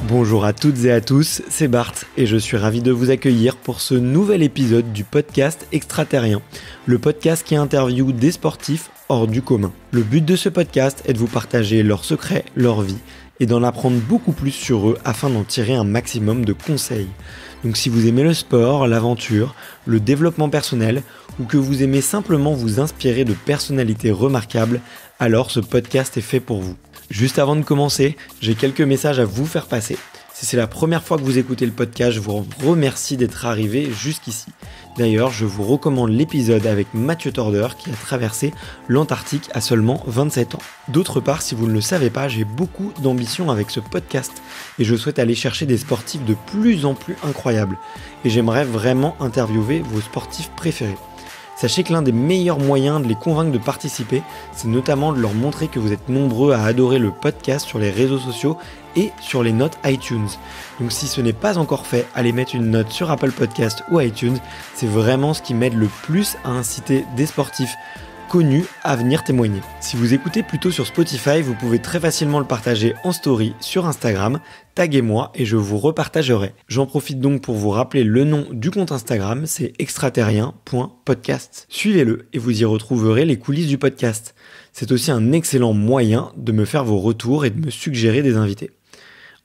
Bonjour à toutes et à tous, c'est Bart et je suis ravi de vous accueillir pour ce nouvel épisode du podcast Extraterrien, le podcast qui interviewe des sportifs hors du commun. Le but de ce podcast est de vous partager leurs secrets, leur vie et d'en apprendre beaucoup plus sur eux afin d'en tirer un maximum de conseils. Donc si vous aimez le sport, l'aventure, le développement personnel ou que vous aimez simplement vous inspirer de personnalités remarquables, alors ce podcast est fait pour vous. Juste avant de commencer, j'ai quelques messages à vous faire passer. Si c'est la première fois que vous écoutez le podcast, je vous remercie d'être arrivé jusqu'ici. D'ailleurs, je vous recommande l'épisode avec Mathieu Torder qui a traversé l'Antarctique à seulement 27 ans. D'autre part, si vous ne le savez pas, j'ai beaucoup d'ambition avec ce podcast et je souhaite aller chercher des sportifs de plus en plus incroyables. Et j'aimerais vraiment interviewer vos sportifs préférés. Sachez que l'un des meilleurs moyens de les convaincre de participer, c'est notamment de leur montrer que vous êtes nombreux à adorer le podcast sur les réseaux sociaux et sur les notes iTunes. Donc si ce n'est pas encore fait, allez mettre une note sur Apple Podcast ou iTunes, c'est vraiment ce qui m'aide le plus à inciter des sportifs connus à venir témoigner. Si vous écoutez plutôt sur Spotify, vous pouvez très facilement le partager en story sur Instagram, taguez-moi et je vous repartagerai. J'en profite donc pour vous rappeler le nom du compte Instagram, c'est extraterrien.podcast. Suivez-le et vous y retrouverez les coulisses du podcast. C'est aussi un excellent moyen de me faire vos retours et de me suggérer des invités.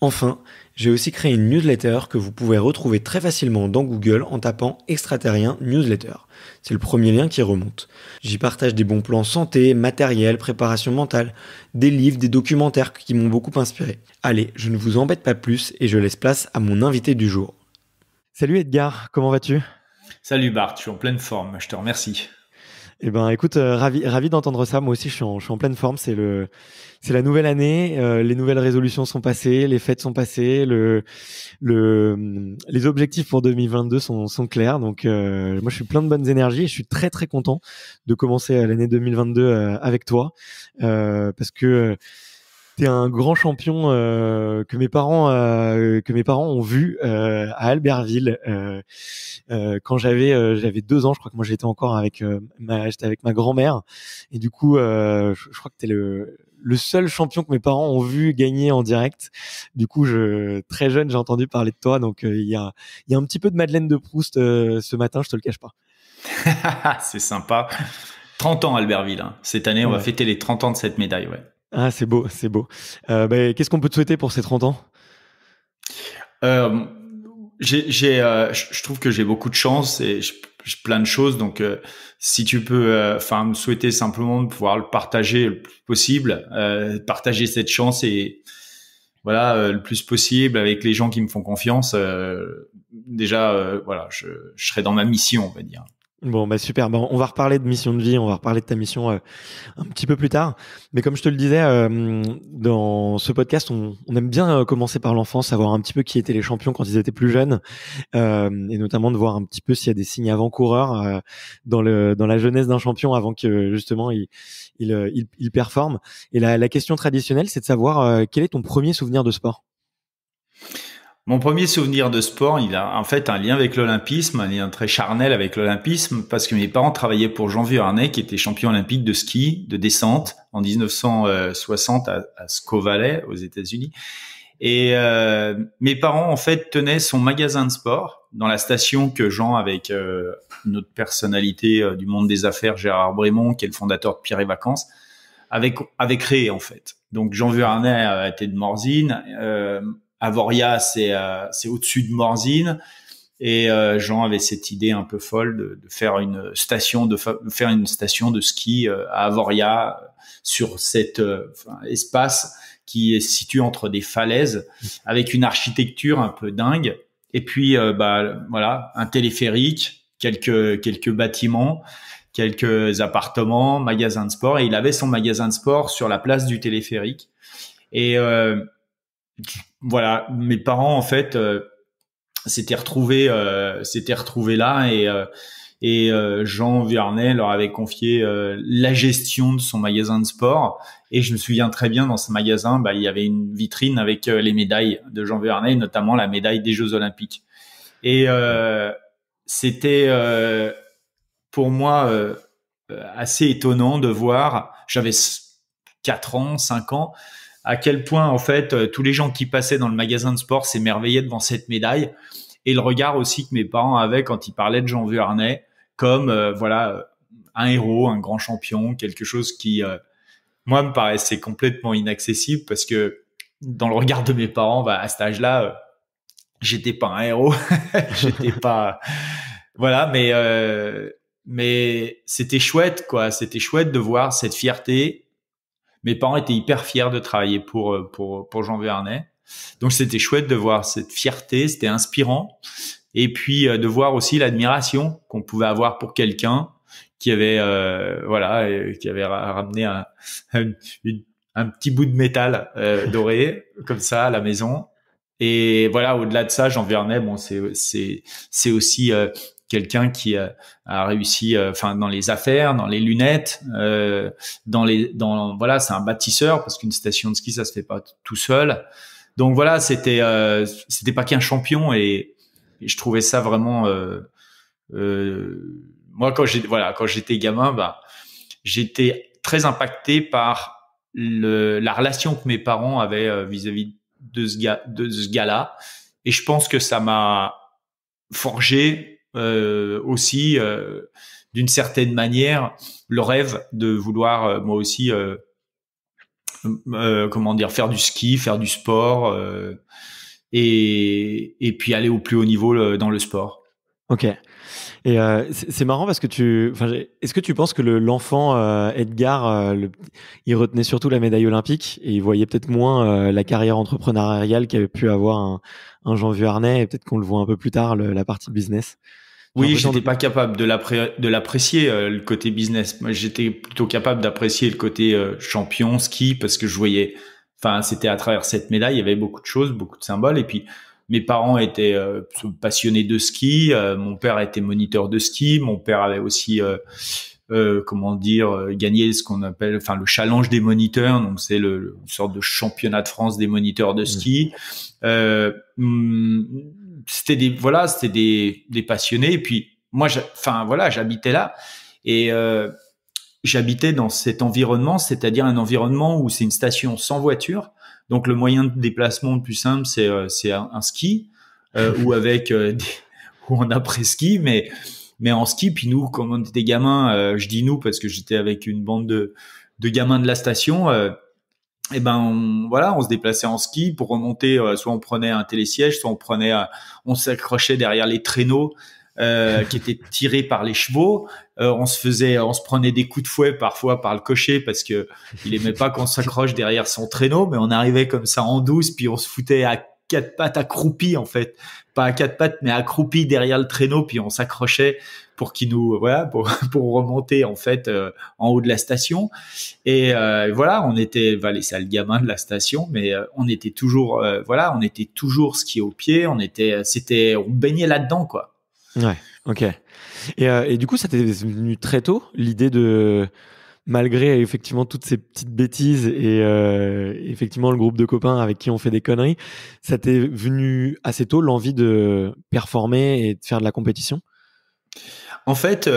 Enfin, j'ai aussi créé une newsletter que vous pouvez retrouver très facilement dans Google en tapant Extraterrien Newsletter. C'est le premier lien qui remonte. J'y partage des bons plans santé, matériel, préparation mentale, des livres, des documentaires qui m'ont beaucoup inspiré. Allez, je ne vous embête pas plus et je laisse place à mon invité du jour. Salut Edgar, comment vas-tu ? Salut Bart, je suis en pleine forme, je te remercie. Eh ben, écoute, ravi d'entendre ça. Moi aussi, je suis en pleine forme. C'est la nouvelle année. Les nouvelles résolutions sont passées, les fêtes sont passées, les objectifs pour 2022 sont clairs. Donc, moi, je suis plein de bonnes énergies et je suis très très content de commencer l'année 2022 avec toi, parce que t'es un grand champion que mes parents ont vu à Albertville quand j'avais 2 ans. Je crois que moi j'étais encore avec j'étais avec ma grand-mère et du coup je crois que t'es le seul champion que mes parents ont vu gagner en direct. Du coup, très jeune, j'ai entendu parler de toi, donc il y a un petit peu de Madeleine de Proust ce matin, je te le cache pas. C'est sympa. 30 ans Albertville, hein. Cette année, on va fêter les 30 ans de cette médaille, ouais. Ah, c'est beau, c'est beau. Qu'est-ce qu'on peut te souhaiter pour ces 30 ans ? Je trouve que j'ai beaucoup de chance et j'ai plein de choses. Donc, si tu peux, me souhaiter simplement de pouvoir le partager le plus possible, partager cette chance et voilà, le plus possible avec les gens qui me font confiance. Voilà, je serai dans ma mission, on va dire. Bon, super. Bon, on va reparler de mission de vie, on va reparler de ta mission un petit peu plus tard. Mais comme je te le disais, dans ce podcast, on aime bien commencer par l'enfance, savoir un petit peu qui étaient les champions quand ils étaient plus jeunes, et notamment de voir un petit peu s'il y a des signes avant-coureurs dans la jeunesse d'un champion avant que justement il performe. Et la question traditionnelle, c'est de savoir quel est ton premier souvenir de sport. Mon premier souvenir de sport, il a en fait un lien avec l'olympisme, un lien très charnel avec l'olympisme, parce que mes parents travaillaient pour Jean Vuarnet, qui était champion olympique de ski, de descente, en 1960 à Squaw Valley, aux États-Unis. Et mes parents, en fait, tenaient son magasin de sport dans la station que Jean, avec une autre personnalité du monde des affaires, Gérard Brémond, qui est le fondateur de Pierre et Vacances, avait créé, en fait. Donc, Jean Vuarnet était de Morzine, Avoria, c'est au-dessus de Morzine, et Jean avait cette idée un peu folle de faire une station de ski à Avoria sur cet espace qui est situé entre des falaises avec une architecture un peu dingue. Et puis voilà, un téléphérique, quelques bâtiments, quelques appartements, magasins de sport, et il avait son magasin de sport sur la place du téléphérique. Et voilà, mes parents en fait s'étaient retrouvés là, et Jean Vuarnet leur avait confié la gestion de son magasin de sport. Et je me souviens très bien, dans ce magasin, il y avait une vitrine avec les médailles de Jean Vuarnet, notamment la médaille des Jeux Olympiques. Et c'était pour moi assez étonnant de voir. J'avais 4 ans, 5 ans. à quel point en fait tous les gens qui passaient dans le magasin de sport s'émerveillaient devant cette médaille et le regard aussi que mes parents avaient quand ils parlaient de Jean Vuarnet comme voilà un héros, un grand champion, quelque chose qui moi me paraissait complètement inaccessible parce que dans le regard de mes parents, à cet âge-là, j'étais pas un héros, j'étais pas voilà, mais c'était chouette quoi, c'était chouette de voir cette fierté. Mes parents étaient hyper fiers de travailler pour Jean Vuarnet. Donc c'était chouette de voir cette fierté, c'était inspirant. Et puis de voir aussi l'admiration qu'on pouvait avoir pour quelqu'un qui avait qui avait ramené un petit bout de métal doré comme ça à la maison. Et voilà, au-delà de ça, Jean Vuarnet, bon, c'est aussi quelqu'un qui a réussi, enfin, dans les affaires, dans les lunettes, voilà, c'est un bâtisseur parce qu'une station de ski, ça se fait pas tout seul. Donc voilà, c'était pas qu'un champion et je trouvais ça vraiment. Moi, quand j'étais gamin, j'étais très impacté par la relation que mes parents avaient vis-à-vis de ce gars-là, et je pense que ça m'a forgé aussi d'une certaine manière le rêve de vouloir moi aussi comment dire, faire du ski, faire du sport et puis aller au plus haut niveau dans le sport. Ok. Et c'est marrant parce que est-ce que tu penses que l'enfant Edgar, il retenait surtout la médaille olympique et il voyait peut-être moins la carrière entrepreneuriale qu'avait pu avoir un Jean Vuarnet, et peut-être qu'on le voit un peu plus tard, la partie business? Oui, j'étais pas capable de l'apprécier le côté business. Moi, j'étais plutôt capable d'apprécier le côté champion ski parce que je voyais, enfin, c'était à travers cette médaille, il y avait beaucoup de choses, beaucoup de symboles. Et puis, mes parents étaient passionnés de ski. Mon père était moniteur de ski. Mon père avait aussi, comment dire, gagné ce qu'on appelle, enfin, le challenge des moniteurs. Donc, c'est une sorte de championnat de France des moniteurs de ski. C'était des passionnés. Et puis moi, j'habitais là et j'habitais dans cet environnement, c'est-à-dire un environnement où c'est une station sans voiture. Donc le moyen de déplacement le plus simple, c'est un ski ou avec ou en après-ski, mais en ski. Puis nous, quand on était gamins, je dis nous parce que j'étais avec une bande de gamins de la station. Et on se déplaçait en ski pour remonter. Soit on prenait un télésiège, soit on s'accrochait derrière les traîneaux qui étaient tirés par les chevaux. On se prenait des coups de fouet parfois par le cocher parce que il aimait pas qu'on s'accroche derrière son traîneau, mais on arrivait comme ça en douce, puis on se foutait à quatre pattes accroupi en fait, pas à quatre pattes mais accroupi derrière le traîneau, puis on s'accrochait pour qu'il nous pour remonter en fait en haut de la station. Et on était les sales gamins de la station, mais on était toujours ski au pied, on baignait là-dedans quoi. Ouais, ok. Et du coup, ça t'est venu très tôt, l'idée de, malgré effectivement toutes ces petites bêtises et effectivement le groupe de copains avec qui on fait des conneries, ça t'est venu assez tôt l'envie de performer et de faire de la compétition? En fait,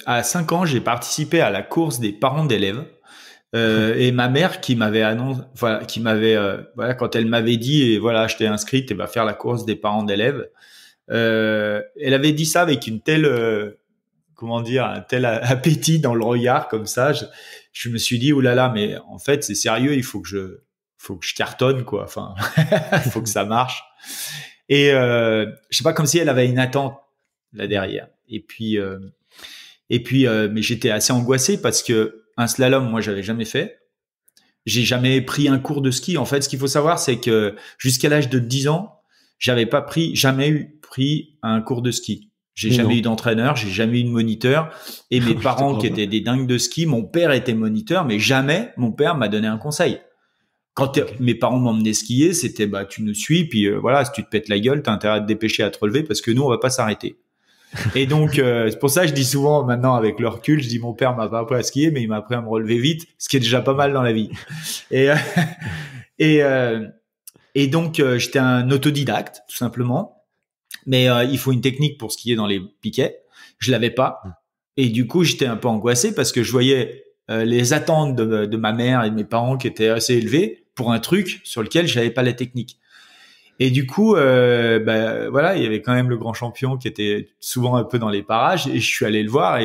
à 5 ans, j'ai participé à la course des parents d'élèves. Et ma mère qui m'avait annoncé, quand elle m'avait dit, et voilà, je t'ai inscrite et va faire la course des parents d'élèves. Elle avait dit ça avec une telle, un tel appétit dans le regard comme ça. Je me suis dit, oulala, mais en fait, c'est sérieux, il faut que je cartonne, quoi. Enfin, il faut que ça marche. Et je sais pas, comme si elle avait une attente là derrière. Et puis, mais j'étais assez angoissé parce que un slalom, moi, j'avais jamais fait. J'ai jamais pris un cours de ski. En fait, ce qu'il faut savoir, c'est que jusqu'à l'âge de 10 ans, j'avais jamais pris un cours de ski. J'ai jamais eu d'entraîneur, j'ai jamais eu de moniteur. Et mes parents qui étaient des dingues de ski, mon père était moniteur, mais jamais mon père m'a donné un conseil. Quand mes parents m'emmenaient skier, c'était tu nous suis, puis si tu te pètes la gueule, t'as intérêt à te dépêcher à te relever parce que nous on va pas s'arrêter. Et donc c'est pour ça que je dis souvent maintenant avec le recul, je dis mon père m'a pas appris à skier, mais il m'a appris à me relever vite, ce qui est déjà pas mal dans la vie. Et donc j'étais un autodidacte tout simplement, mais il faut une technique pour skier dans les piquets. Je l'avais pas, et du coup j'étais un peu angoissé parce que je voyais les attentes de ma mère et de mes parents qui étaient assez élevées, pour un truc sur lequel j'avais pas la technique. Et du coup, voilà, il y avait quand même le grand champion qui était souvent un peu dans les parages, et je suis allé le voir,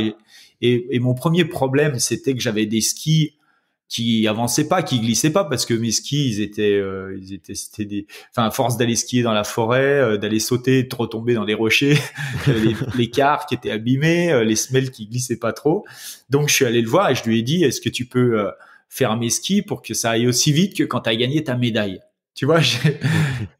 et mon premier problème, c'était que j'avais des skis qui avançaient pas, qui glissaient pas, parce que mes skis, c'était enfin, à force d'aller skier dans la forêt, d'aller sauter, de retomber dans les rochers, les cars qui étaient abîmés, les semelles qui glissaient pas trop. Donc, je suis allé le voir et je lui ai dit, est-ce que tu peux faire mes skis pour que ça aille aussi vite que quand tu as gagné ta médaille? Tu vois,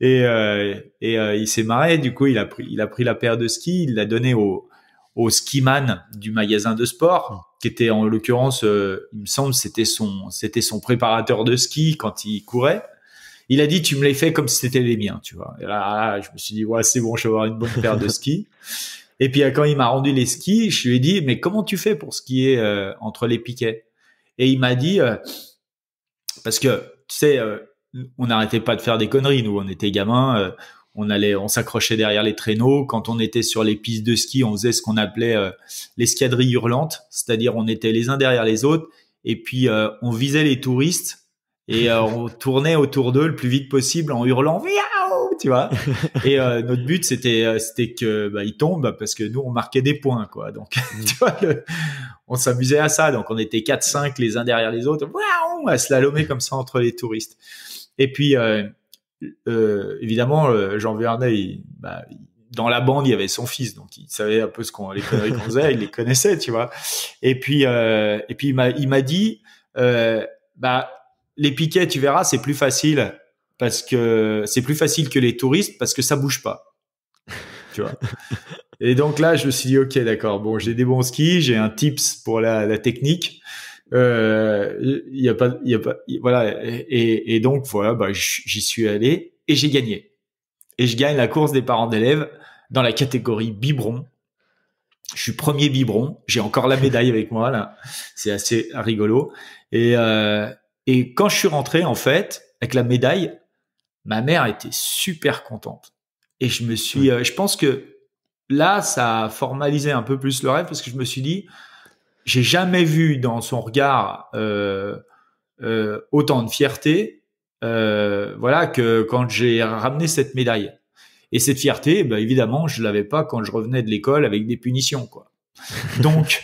il s'est marré. Du coup, il a pris la paire de skis, il l'a donné au skiman du magasin de sport, qui était en l'occurrence, il me semble, c'était son préparateur de ski quand il courait. Il a dit, tu me les fais comme si c'était les miens, tu vois. Et là, je me suis dit, ouais, c'est bon, je vais avoir une bonne paire de skis. Et puis, quand il m'a rendu les skis, je lui ai dit, mais comment tu fais pour skier entre les piquets? Et il m'a dit, parce que, tu sais, on n'arrêtait pas de faire des conneries, nous, on était gamins, on s'accrochait derrière les traîneaux. Quand on était sur les pistes de ski, on faisait ce qu'on appelait l'escadrille hurlante, c'est-à-dire on était les uns derrière les autres, et puis on visait les touristes, et on tournait autour d'eux le plus vite possible en hurlant Miaou, tu vois. Et notre but c'était que ils tombent, parce que nous on marquait des points, quoi. Donc tu vois, on s'amusait à ça. Donc on était 4-5 les uns derrière les autres, waouh, à slalomer comme ça entre les touristes. Et puis évidemment, Jean Verneuil, dans la bande, il y avait son fils, donc il savait un peu les conneries qu'on faisait, il les connaissait, tu vois. Et puis il m'a dit, les piquets, tu verras, c'est plus facile que les touristes, parce que ça bouge pas, tu vois. Et donc là, je me suis dit, ok, d'accord, bon, j'ai des bons skis, j'ai un tips pour la technique. Voilà. Et donc, voilà, j'y suis allé et j'ai gagné. Et je gagne la course des parents d'élèves dans la catégorie biberon. Je suis premier biberon. J'ai encore la médaille avec moi, là. C'est assez rigolo. Et quand je suis rentré, en fait, avec la médaille, ma mère était super contente. Et je pense que là, ça a formalisé un peu plus le rêve, parce que je me suis dit, j'ai jamais vu dans son regard autant de fierté, voilà, que quand j'ai ramené cette médaille. Et cette fierté, évidemment, je l'avais pas quand je revenais de l'école avec des punitions, quoi. Donc,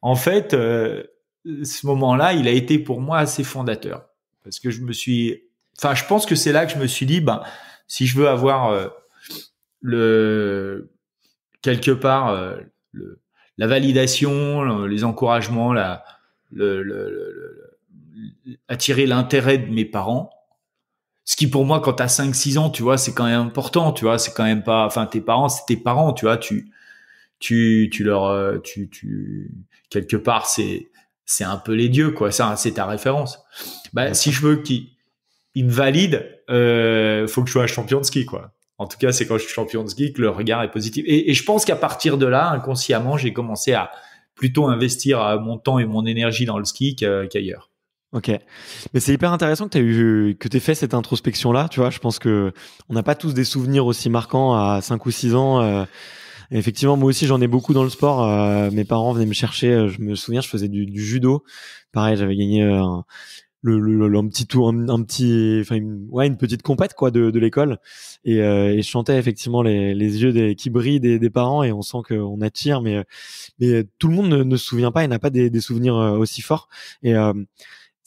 en fait, ce moment-là, il a été pour moi assez fondateur, parce que je pense que c'est là que je me suis dit, si je veux avoir quelque part la validation, les encouragements, attirer l'intérêt de mes parents. Ce qui, pour moi, quand t'as 5-6 ans, tu vois, c'est quand même important, tu vois, c'est quand même pas, enfin, tes parents, c'est tes parents, tu vois, quelque part, c'est un peu les dieux, quoi, ça, c'est ta référence. Si je veux qu'ils me valident, faut que je sois champion de ski, quoi. En tout cas, c'est quand je suis champion de ski que le regard est positif. Et je pense qu'à partir de là, inconsciemment, j'ai commencé à plutôt investir mon temps et mon énergie dans le ski qu'ailleurs. Ok. Mais c'est hyper intéressant que t'aies fait cette introspection-là, tu vois. Je pense que on n'a pas tous des souvenirs aussi marquants à 5 ou 6 ans. Effectivement, moi aussi, j'en ai beaucoup dans le sport. Mes parents venaient me chercher. Je me souviens, je faisais du judo. Pareil, j'avais gagné un petit tour, une petite compète, quoi, de l'école. Et je chantais effectivement les yeux qui brillent des parents, et on sent qu'on attire, mais tout le monde ne se souvient pas et n'a pas des souvenirs aussi forts. Et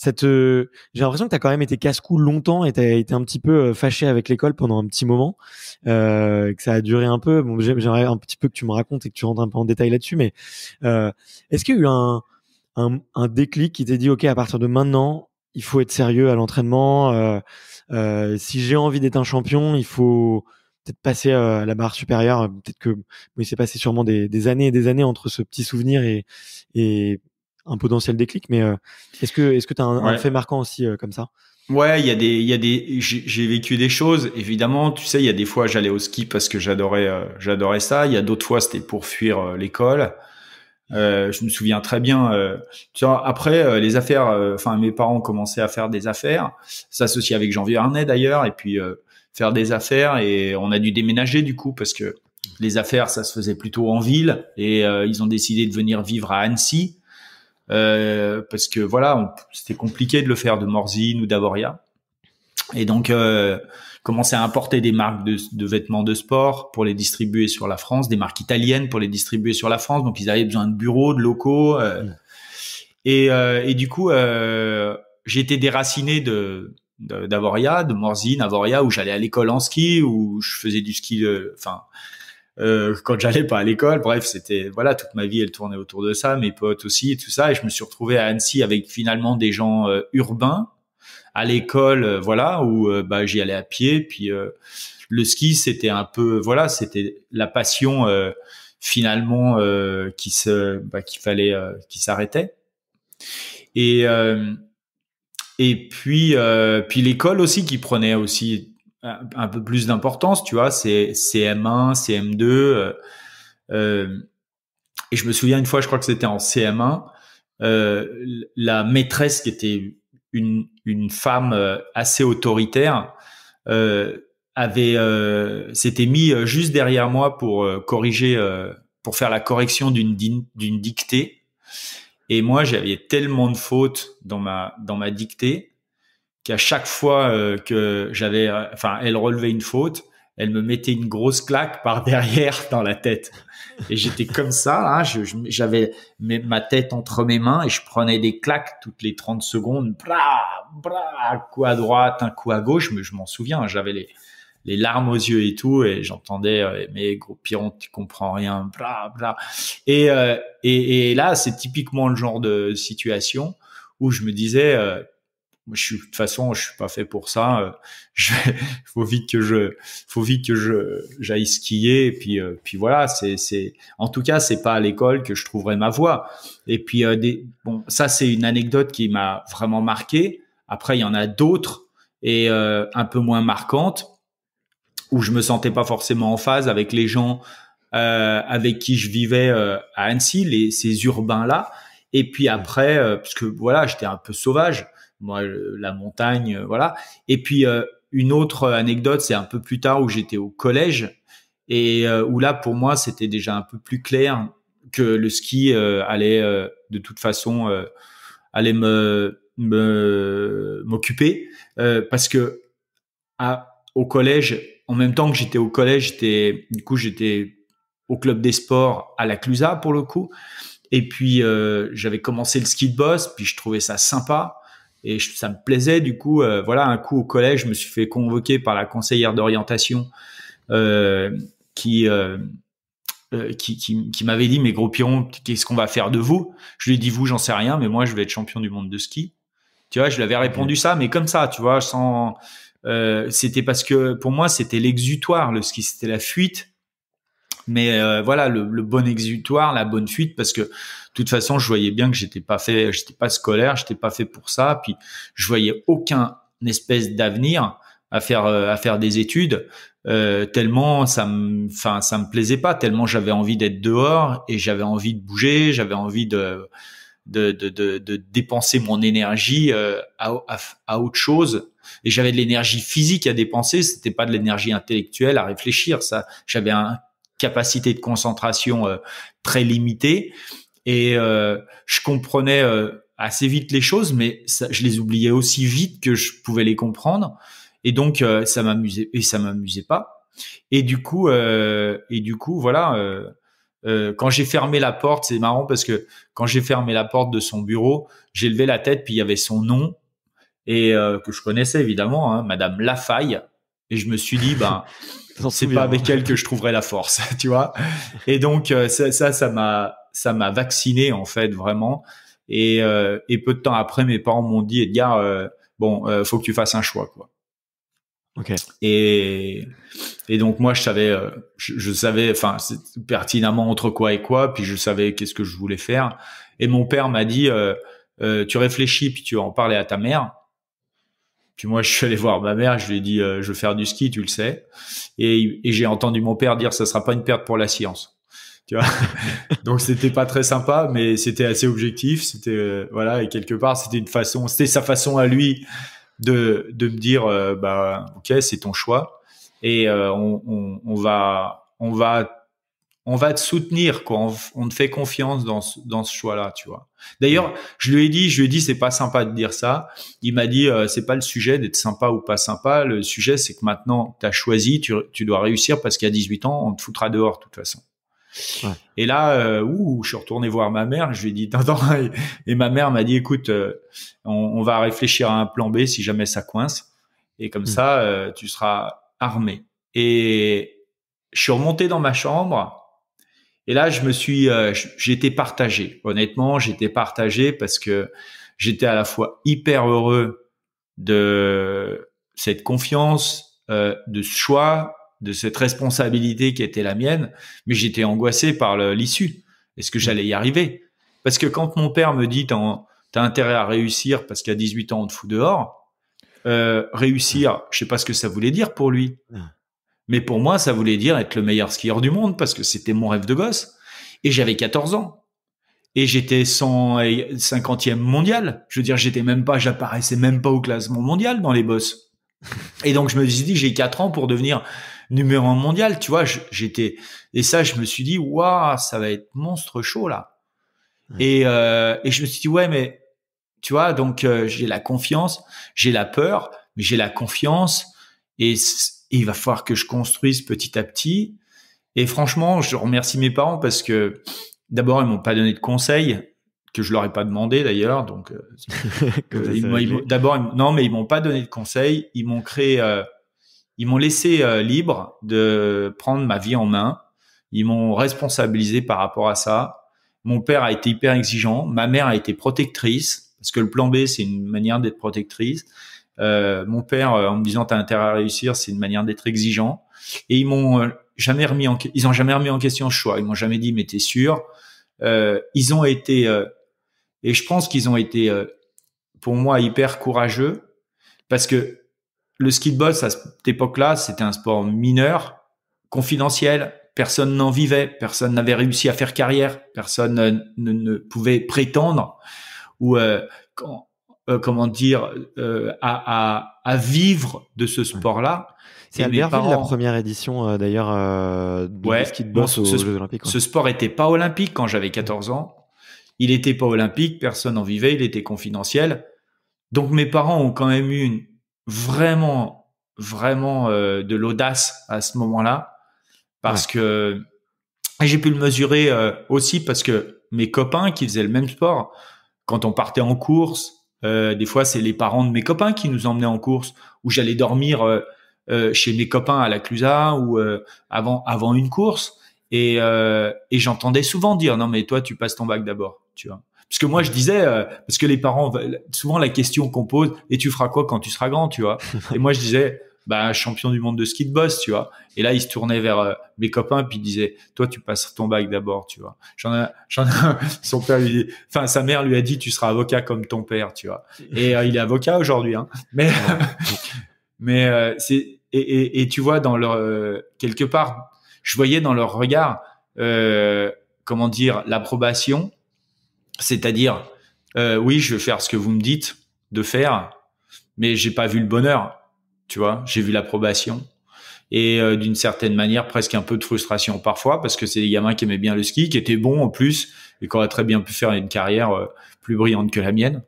j'ai l'impression que t'as quand même été casse-cou longtemps, et t'as été un petit peu fâché avec l'école pendant un petit moment, que ça a duré un peu. Bon, j'aimerais un petit peu que tu me racontes et que tu rentres un peu en détail là-dessus, mais est-ce qu'il y a eu un déclic qui t'est dit, ok, à partir de maintenant, il faut être sérieux à l'entraînement, si j'ai envie d'être un champion, il faut peut-être passer à la barre supérieure. Peut-être que il s'est passé sûrement des années et des années entre ce petit souvenir et un potentiel déclic, mais est-ce que tu as un fait marquant aussi comme ça? Ouais, j'ai vécu des choses, évidemment. Tu sais, il y a des fois, j'allais au ski parce que j'adorais ça. Il y a d'autres fois, c'était pour fuir l'école. Je me souviens très bien. Tu vois, après les affaires, mes parents commençaient à faire des affaires, s'associer avec Jean Verneuil d'ailleurs, et puis faire des affaires, et on a dû déménager du coup, parce que les affaires, ça se faisait plutôt en ville, et ils ont décidé de venir vivre à Annecy. Parce que voilà, c'était compliqué de le faire de Morzine ou d'Avoria. Et donc, commencer à importer des marques de vêtements de sport pour les distribuer sur la France, des marques italiennes pour les distribuer sur la France. Donc, ils avaient besoin de bureaux, de locaux. Et du coup, j'ai été déraciné d'Avoria, de Morzine, Avoria, où j'allais à l'école en ski, où je faisais du ski. Quand j'allais pas à l'école, bref, c'était voilà, toute ma vie elle tournait autour de ça, mes potes aussi et tout ça. Et je me suis retrouvé à Annecy avec finalement des gens urbains. À l'école, voilà, où j'y allais à pied. Puis le ski, c'était un peu, voilà, c'était la passion finalement qui s'arrêtait. Et puis l'école aussi qui prenait aussi un peu plus d'importance, tu vois, c'est CM1, CM2. Et je me souviens une fois, je crois que c'était en CM1, la maîtresse qui était une femme assez autoritaire s'était mis juste derrière moi pour corriger, pour faire la correction d'une dictée. Et moi, j'avais tellement de fautes dans ma dictée qu'à chaque fois que elle relevait une faute, elle me mettait une grosse claque par derrière dans la tête. Et j'étais comme ça, là, j'avais ma tête entre mes mains et je prenais des claques toutes les 30 secondes. Un coup à droite, un coup à gauche. Mais je m'en souviens, j'avais les larmes aux yeux et tout, et j'entendais mais gros Piron, tu comprends rien, et là c'est typiquement le genre de situation où je me disais de toute façon je suis pas fait pour ça, faut vite que j'aille skier, et puis voilà, c'est en tout cas c'est pas à l'école que je trouverai ma voie. Et puis ça c'est une anecdote qui m'a vraiment marqué. Après il y en a d'autres et un peu moins marquantes, où je me sentais pas forcément en phase avec les gens avec qui je vivais à Annecy, ces urbains-là. Et puis après, parce que voilà, j'étais un peu sauvage, moi, la montagne, voilà. Et puis une autre anecdote, c'est un peu plus tard, où j'étais au collège, et où là, pour moi, c'était déjà un peu plus clair que le ski allait de toute façon allait m'occuper, parce que au collège, en même temps que j'étais au collège, j'étais au club des sports à la Clusaz pour le coup. Et puis j'avais commencé le ski de boss, puis je trouvais ça sympa et ça me plaisait. Du coup, voilà, un coup au collège, je me suis fait convoquer par la conseillère d'orientation qui m'avait dit: mais gros Piron, qu'est-ce qu'on va faire de vous? Je lui ai dit: vous, j'en sais rien, mais moi je vais être champion du monde de ski. Tu vois, je lui avais répondu ça, mais comme ça, tu vois, sans c'était parce que pour moi c'était l'exutoire, le ski, c'était la fuite. Mais voilà, le bon exutoire, la bonne fuite, parce que de toute façon je voyais bien que j'étais pas scolaire, j'étais pas fait pour ça, puis je voyais aucun espèce d'avenir à faire des études, tellement ça me plaisait pas, tellement j'avais envie d'être dehors et j'avais envie de bouger, j'avais envie de dépenser mon énergie à autre chose. Et j'avais de l'énergie physique à dépenser, c'était pas de l'énergie intellectuelle à réfléchir. Ça, j'avais une capacité de concentration très limitée, et je comprenais assez vite les choses, mais je les oubliais aussi vite que je pouvais les comprendre. Et donc ça m'amusait pas. Et du coup voilà. Quand j'ai fermé la porte, c'est marrant parce que quand j'ai fermé la porte de son bureau, j'ai levé la tête, puis il y avait son nom, et que je connaissais évidemment, hein, Madame Lafaille, et je me suis dit c'est pas avec elle que je trouverai la force, tu vois. Et donc ça m'a vacciné en fait, vraiment. Et peu de temps après, mes parents m'ont dit: Edgar, faut que tu fasses un choix, quoi. Okay. Et donc moi je savais pertinemment entre quoi et quoi, puis je savais qu'est-ce que je voulais faire. Et mon père m'a dit tu réfléchis, puis tu vas en parler à ta mère. Puis moi je suis allé voir ma mère, je lui ai dit je veux faire du ski, tu le sais. Et j'ai entendu mon père dire: ça sera pas une perte pour la science, tu vois. Donc c'était pas très sympa, mais c'était assez objectif, c'était voilà, et quelque part c'était sa façon à lui de me dire ok, c'est ton choix, et on va on va te soutenir, quoi. On te fait confiance dans ce choix-là, tu vois. D'ailleurs, je lui ai dit, c'est pas sympa de dire ça. Il m'a dit, c'est pas le sujet d'être sympa ou pas sympa. Le sujet, c'est que maintenant, t'as choisi, tu dois réussir parce qu'à 18 ans, on te foutra dehors, de toute façon. Ouais. Et là, je suis retourné voir ma mère. Je lui ai dit, attends, et ma mère m'a dit, écoute, on va réfléchir à un plan B si jamais ça coince. Et comme ça, tu seras armé. Et je suis remonté dans ma chambre. Et là, j'étais partagé. Honnêtement, j'étais partagé parce que j'étais à la fois hyper heureux de cette confiance, de ce choix, de cette responsabilité qui était la mienne, mais j'étais angoissé par l'issue. Est-ce que j'allais y arriver? Parce que quand mon père me dit t'as intérêt à réussir parce qu'à 18 ans on te fout dehors, réussir, je sais pas ce que ça voulait dire pour lui. Mais pour moi, ça voulait dire être le meilleur skieur du monde parce que c'était mon rêve de gosse. Et j'avais 14 ans. Et j'étais 150e mondial. Je veux dire, j'apparaissais même pas au classement mondial dans les bosses. Et donc, je me suis dit, j'ai 4 ans pour devenir numéro 1 mondial. Tu vois, et ça, je me suis dit, waouh, ça va être monstre chaud, là. Ouais. Et je me suis dit, ouais, mais, tu vois, donc, j'ai la confiance, j'ai la peur, mais j'ai la confiance et il va falloir que je construise petit à petit. Et franchement, je remercie mes parents parce que d'abord, ils m'ont pas donné de conseils que je leur ai pas demandé d'ailleurs. Donc, ils m'ont pas donné de conseils. Ils m'ont laissé libre de prendre ma vie en main. Ils m'ont responsabilisé par rapport à ça. Mon père a été hyper exigeant. Ma mère a été protectrice parce que le plan B, c'est une manière d'être protectrice. Mon père, en me disant t'as intérêt à réussir, c'est une manière d'être exigeant. Et ils ont jamais remis en question ce choix. Ils m'ont jamais dit mais t'es sûr. Ils ont été et je pense qu'ils ont été pour moi hyper courageux parce que le ski de boss à cette époque-là, c'était un sport mineur, confidentiel. Personne n'en vivait, personne n'avait réussi à faire carrière, personne ne pouvait prétendre ou comment dire à vivre de ce sport-là. C'est Albertville la première édition d'ailleurs de ski de boss aux Jeux Olympiques. Ce sport était pas olympique quand j'avais 14 ans. Il était pas olympique, personne n'en vivait, il était confidentiel. Donc mes parents ont quand même eu vraiment de l'audace à ce moment-là parce que et j'ai pu le mesurer aussi parce que mes copains qui faisaient le même sport, quand on partait en course, des fois c'est les parents de mes copains qui nous emmenaient en course où j'allais dormir chez mes copains à la Clusaz ou avant une course et j'entendais souvent dire non mais toi tu passes ton bac d'abord, tu vois. Parce que moi je disais parce que les parents souvent la question qu'on pose et tu feras quoi quand tu seras grand, tu vois. Et moi je disais champion du monde de ski de boss, tu vois. Et là il se tournait vers mes copains puis il disait toi tu passes ton bac d'abord, tu vois. Son père sa mère lui a dit tu seras avocat comme ton père, tu vois. Et il est avocat aujourd'hui hein. Mais c'est et tu vois dans leur quelque part je voyais dans leur regard comment dire l'approbation, c'est-à-dire oui je vais faire ce que vous me dites de faire mais j'ai pas vu le bonheur, tu vois, j'ai vu l'approbation et d'une certaine manière presque un peu de frustration parfois parce que c'est des gamins qui aimaient bien le ski, qui étaient bons en plus et qui auraient très bien pu faire une carrière plus brillante que la mienne.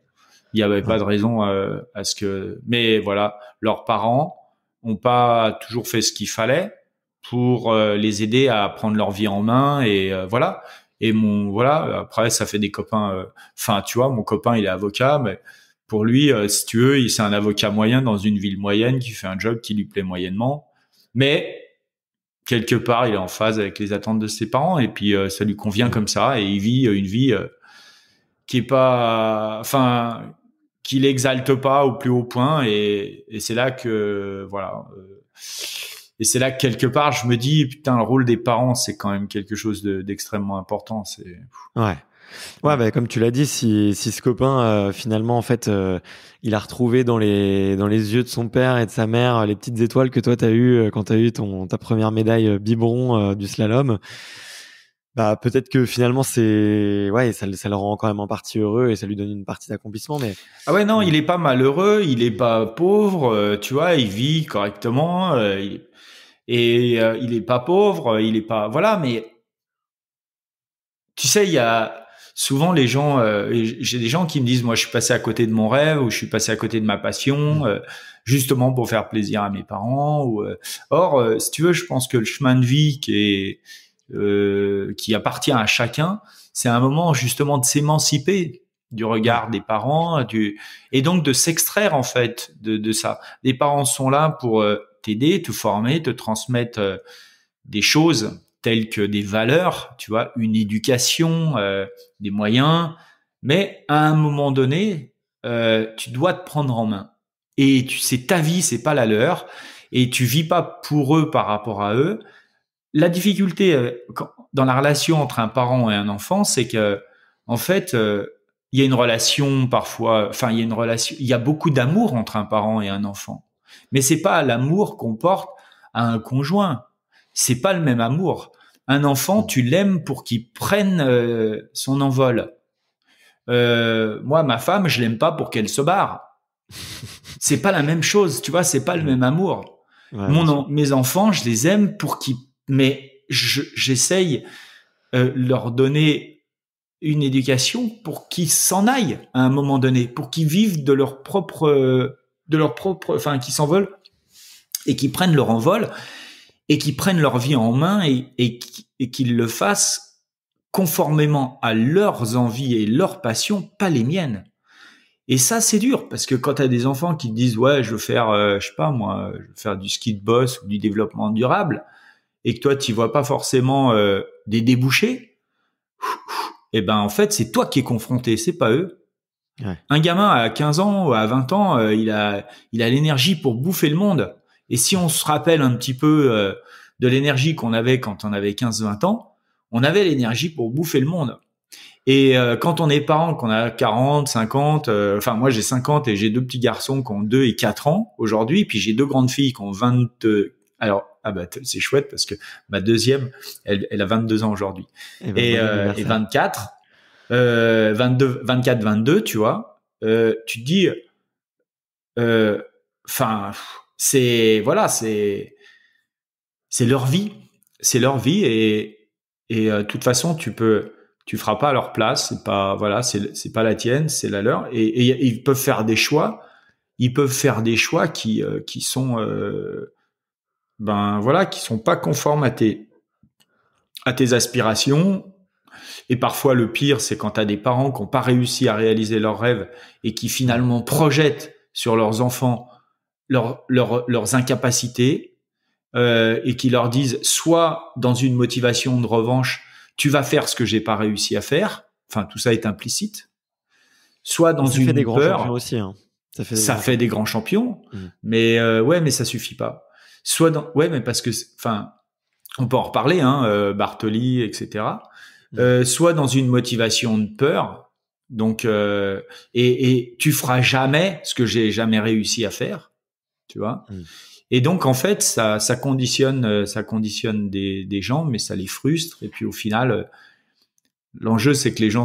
Il n'y avait pas de raison à ce que... Mais voilà, leurs parents ont pas toujours fait ce qu'il fallait pour les aider à prendre leur vie en main et voilà. Et après ça fait des copains. Tu vois, mon copain il est avocat, mais pour lui, si tu veux, c'est un avocat moyen dans une ville moyenne qui fait un job qui lui plaît moyennement, mais quelque part il est en phase avec les attentes de ses parents et puis ça lui convient comme ça et il vit une vie qui est pas, qui l'exalte pas au plus haut point et c'est là que et c'est là que quelque part je me dis putain le rôle des parents c'est quand même quelque chose d'extrêmement important. Ouais, comme tu l'as dit, si ce copain finalement en fait il a retrouvé dans les yeux de son père et de sa mère les petites étoiles que toi t'as eu quand t'as eu ta première médaille biberon du slalom. Peut-être que finalement ça le rend quand même en partie heureux et ça lui donne une partie d'accomplissement, mais non, il est pas malheureux, il est pas pauvre, tu vois, il vit correctement il est pas pauvre, il est pas mais tu sais, il y a souvent les gens, j'ai des gens qui me disent, moi, je suis passé à côté de mon rêve ou je suis passé à côté de ma passion, justement pour faire plaisir à mes parents. Or, si tu veux, je pense que le chemin de vie qui appartient à chacun, c'est un moment justement de s'émanciper du regard des parents, et donc de s'extraire en fait de ça. Les parents sont là pour t'aider, te former, te transmettre des choses telles que des valeurs, tu vois, une éducation, des moyens, mais à un moment donné, tu dois te prendre en main. Et c'est ta vie, c'est pas la leur, et tu vis pas pour eux par rapport à eux. La difficulté dans la relation entre un parent et un enfant, c'est que en fait, il y a une relation parfois, enfin il y a beaucoup d'amour entre un parent et un enfant, mais c'est pas l'amour qu'on porte à un conjoint. C'est pas le même amour. Un enfant, tu l'aimes pour qu'il prenne son envol. Moi, ma femme, je l'aime pas pour qu'elle se barre. C'est pas la même chose, tu vois, c'est pas le même amour. Ouais, Mes enfants, je les aime mais j'essaye leur donner une éducation pour qu'ils s'en aillent à un moment donné, pour qu'ils vivent de leur propre, enfin, qu'ils s'envolent et qu'ils prennent leur envol et qu'ils prennent leur vie en main et qu'ils le fassent conformément à leurs envies et leurs passions, pas les miennes. Et ça, c'est dur parce que quand tu as des enfants qui te disent ouais, je veux faire, je sais pas moi, je veux faire du ski de boss ou du développement durable, et que toi, tu vois pas forcément des débouchés, eh ben en fait, c'est toi qui es confronté, c'est pas eux. Ouais. Un gamin à 15 ans ou à 20 ans, il a l'énergie pour bouffer le monde. Et si on se rappelle un petit peu de l'énergie qu'on avait quand on avait 15-20 ans, on avait l'énergie pour bouffer le monde. Et quand on est parent, qu'on a 40, 50, enfin moi j'ai 50 et j'ai deux petits garçons qui ont 2 et 4 ans aujourd'hui, puis j'ai deux grandes filles qui ont 20. Alors c'est chouette parce que ma deuxième, elle a 22 ans aujourd'hui et 24, 24, 22, tu vois. Tu te dis, enfin c'est leur vie, et de toute façon tu feras pas à leur place, c'est pas la tienne, c'est la leur, et ils peuvent faire des choix, qui sont qui sont pas conformes à tes aspirations. Et parfois le pire, c'est quand tu as des parents qui n'ont pas réussi à réaliser leurs rêves et qui finalement projettent sur leurs enfants leurs incapacités, et qui leur disent soit dans une motivation de revanche, tu vas faire ce que j'ai pas réussi à faire, enfin tout ça est implicite, soit dans une peur. Ça fait des grands champions aussi, hein. Ça fait des grands champions, mais mais ça suffit pas. Mais parce que, enfin, on peut en reparler, hein, Bartoli, etc. Soit dans une motivation de peur, donc et tu feras jamais ce que j'ai jamais réussi à faire, tu vois. Et donc en fait ça conditionne des gens, mais ça les frustre, et puis au final l'enjeu c'est que les gens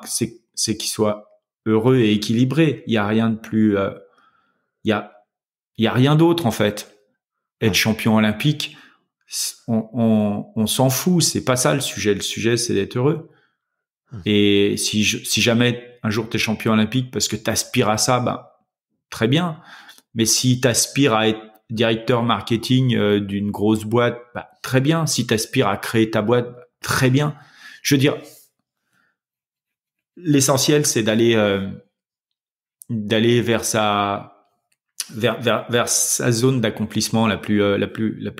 c'est qu'ils soient heureux et équilibrés. Il y a rien de plus il y a rien d'autre en fait. Être champion olympique, on s'en fout, c'est pas ça le sujet c'est d'être heureux. Et si jamais un jour t'es champion olympique parce que t'aspires à ça, bah très bien. Mais si t'aspires à être directeur marketing d'une grosse boîte, bah, très bien. Si t'aspires à créer ta boîte, bah, très bien. Je veux dire, l'essentiel c'est d'aller vers sa zone d'accomplissement la plus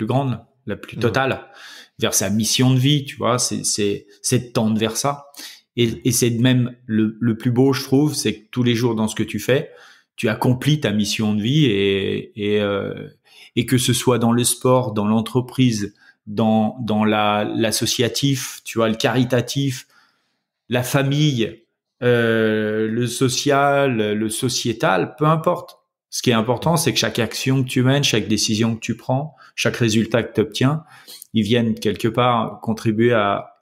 grande, la plus totale, vers sa mission de vie, tu vois. C'est de tendre vers ça. Et c'est même le plus beau, je trouve, c'est que tous les jours dans ce que tu fais, tu accomplis ta mission de vie, et que ce soit dans le sport, dans l'entreprise, dans l'associatif, tu vois, le caritatif, la famille, le social, le sociétal, peu importe. Ce qui est important, c'est que chaque action que tu mènes, chaque décision que tu prends, chaque résultat que tu obtiens, ils viennent quelque part contribuer à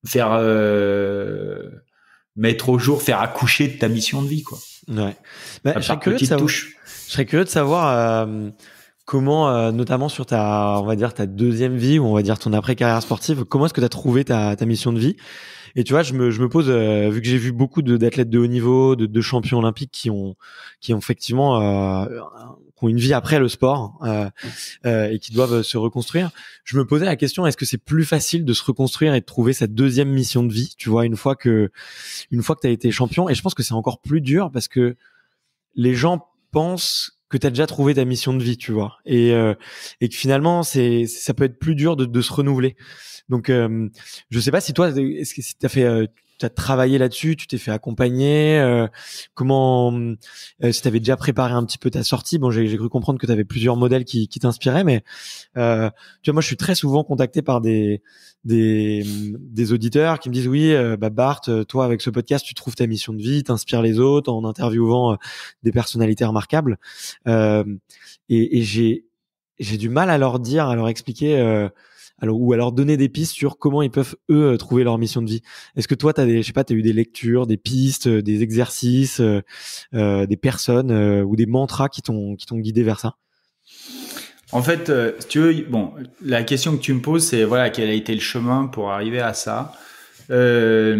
faire mettre au jour, faire accoucher de ta mission de vie, quoi. Ouais. Bah, je serais curieux de savoir comment, notamment sur on va dire ta deuxième vie ou on va dire ton après-carrière sportive, comment est-ce que tu as trouvé ta mission de vie? Et tu vois, je me pose, vu que j'ai vu beaucoup d'athlètes de haut niveau, de champions olympiques qui ont effectivement qui ont une vie après le sport et qui doivent se reconstruire. Je me posais la question, est-ce que c'est plus facile de se reconstruire et de trouver sa deuxième mission de vie, tu vois, une fois que tu as été champion? Et je pense que c'est encore plus dur parce que les gens pensent que tu as déjà trouvé ta mission de vie, tu vois, et que finalement ça peut être plus dur de se renouveler. Donc je sais pas si toi, est-ce que si t'as travaillé là-dessus, tu t'es fait accompagner, comment, si t'avais déjà préparé un petit peu ta sortie. Bon, j'ai cru comprendre que t'avais plusieurs modèles qui t'inspiraient, mais tu vois, moi je suis très souvent contacté par des auditeurs qui me disent oui, Bart, toi avec ce podcast tu trouves ta mission de vie, t'inspires les autres en interviewant des personnalités remarquables, et j'ai du mal à leur dire, à leur expliquer, ou à leur donner des pistes sur comment ils peuvent eux trouver leur mission de vie. Est-ce que toi t'as t'as eu des lectures, des pistes, des exercices, des personnes ou des mantras qui t'ont guidé vers ça? En fait, si tu veux, bon, la question que tu me poses, c'est voilà, quel a été le chemin pour arriver à ça. Et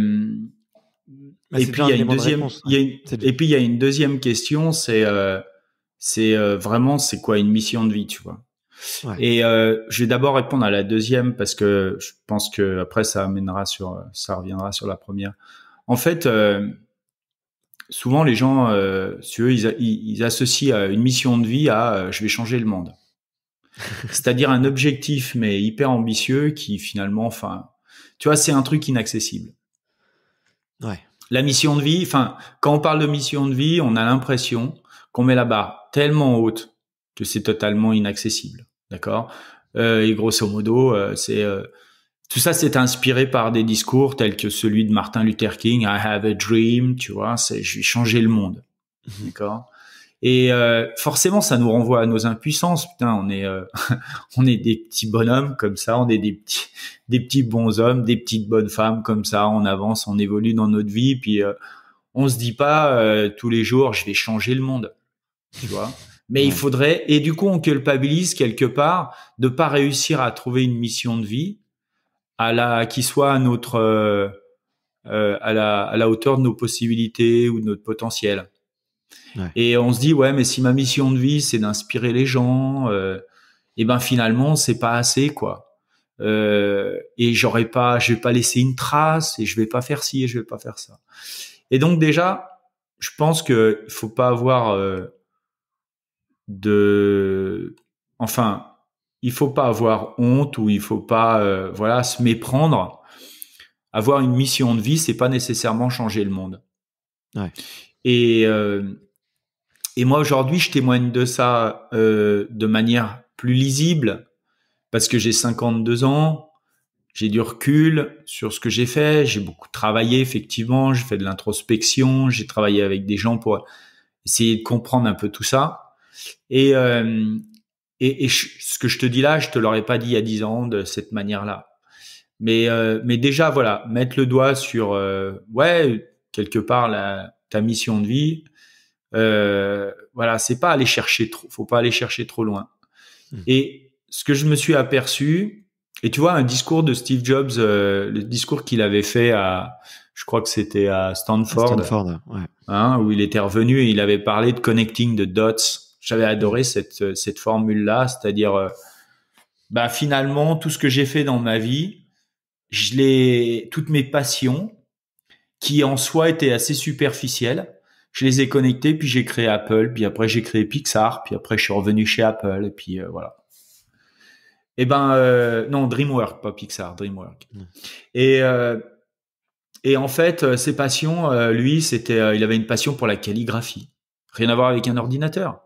puis il y a une deuxième, et puis il y a une deuxième question, c'est vraiment c'est quoi une mission de vie, tu vois. Ouais. Et je vais d'abord répondre à la deuxième parce que je pense que après ça reviendra sur la première. En fait, souvent les gens, si eux, ils associent une mission de vie à je vais changer le monde. C'est-à-dire un objectif mais hyper ambitieux qui finalement, enfin, tu vois, c'est un truc inaccessible. Ouais. La mission de vie, enfin, quand on parle de mission de vie, on a l'impression qu'on met la barre tellement haute que c'est totalement inaccessible. D'accord. Et grosso modo, tout ça, c'est inspiré par des discours tels que celui de Martin Luther King, I have a dream, tu vois, je vais changer le monde. D'accord. Et forcément, ça nous renvoie à nos impuissances. Putain, on est on est des petits bonhommes comme ça, on est des petits bons hommes, des petites bonnes femmes comme ça. On avance, on évolue dans notre vie, puis on se dit pas tous les jours, je vais changer le monde, tu vois. Mais ouais. Il faudrait, et du coup, on culpabilise quelque part de pas réussir à trouver une mission de vie qui soit à notre à la hauteur de nos possibilités ou de notre potentiel. Ouais. Et on se dit ouais, mais si ma mission de vie c'est d'inspirer les gens, et ben finalement c'est pas assez quoi. Et je vais pas laisser une trace et je vais pas faire ci et je vais pas faire ça. Et donc déjà, je pense que il faut pas avoir il faut pas avoir honte ou il faut pas se méprendre. Avoir une mission de vie, c'est pas nécessairement changer le monde. Ouais. Et moi aujourd'hui, je témoigne de ça de manière plus lisible parce que j'ai 52 ans, j'ai du recul sur ce que j'ai fait, j'ai beaucoup travaillé effectivement, j'ai fait de l'introspection, j'ai travaillé avec des gens pour essayer de comprendre un peu tout ça. Et ce que je te dis là, je te l'aurais pas dit il y a 10 ans de cette manière-là. Mais déjà voilà, mettre le doigt sur quelque part ta mission de vie. Voilà, c'est pas aller chercher trop, faut pas aller chercher trop loin. Et ce que je me suis aperçu, et tu vois, un discours de Steve Jobs, le discours qu'il avait fait je crois que c'était à Stanford, ouais. Hein, où il était revenu et il avait parlé de connecting the dots. J'avais adoré cette formule-là, c'est-à-dire, finalement, tout ce que j'ai fait dans ma vie, toutes mes passions, qui en soi étaient assez superficielles, je les ai connectés, puis j'ai créé Apple, puis après j'ai créé Pixar, puis après je suis revenu chez Apple, et puis voilà. Et non, DreamWorks, pas Pixar, DreamWorks. Et en fait, ses passions, lui, il avait une passion pour la calligraphie. Rien à voir avec un ordinateur.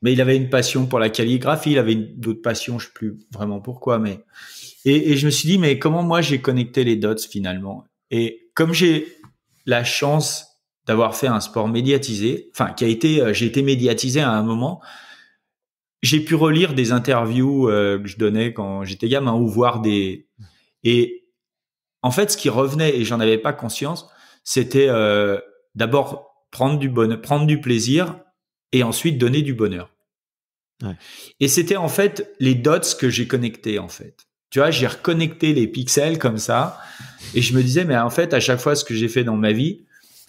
Mais il avait une passion pour la calligraphie, il avait d'autres passions, je sais plus vraiment pourquoi, mais et je me suis dit, mais comment moi j'ai connecté les dots finalement? Et comme j'ai la chance d'avoir fait un sport médiatisé, j'ai été médiatisé à un moment, j'ai pu relire des interviews que je donnais quand j'étais gamin ou voir et en fait, ce qui revenait, et j'en avais pas conscience, c'était d'abord prendre du plaisir et ensuite donner du bonheur. Ouais. Et c'était en fait les dots que j'ai connectés en fait. Tu vois, j'ai reconnecté les pixels comme ça et je me disais mais en fait à chaque fois ce que j'ai fait dans ma vie,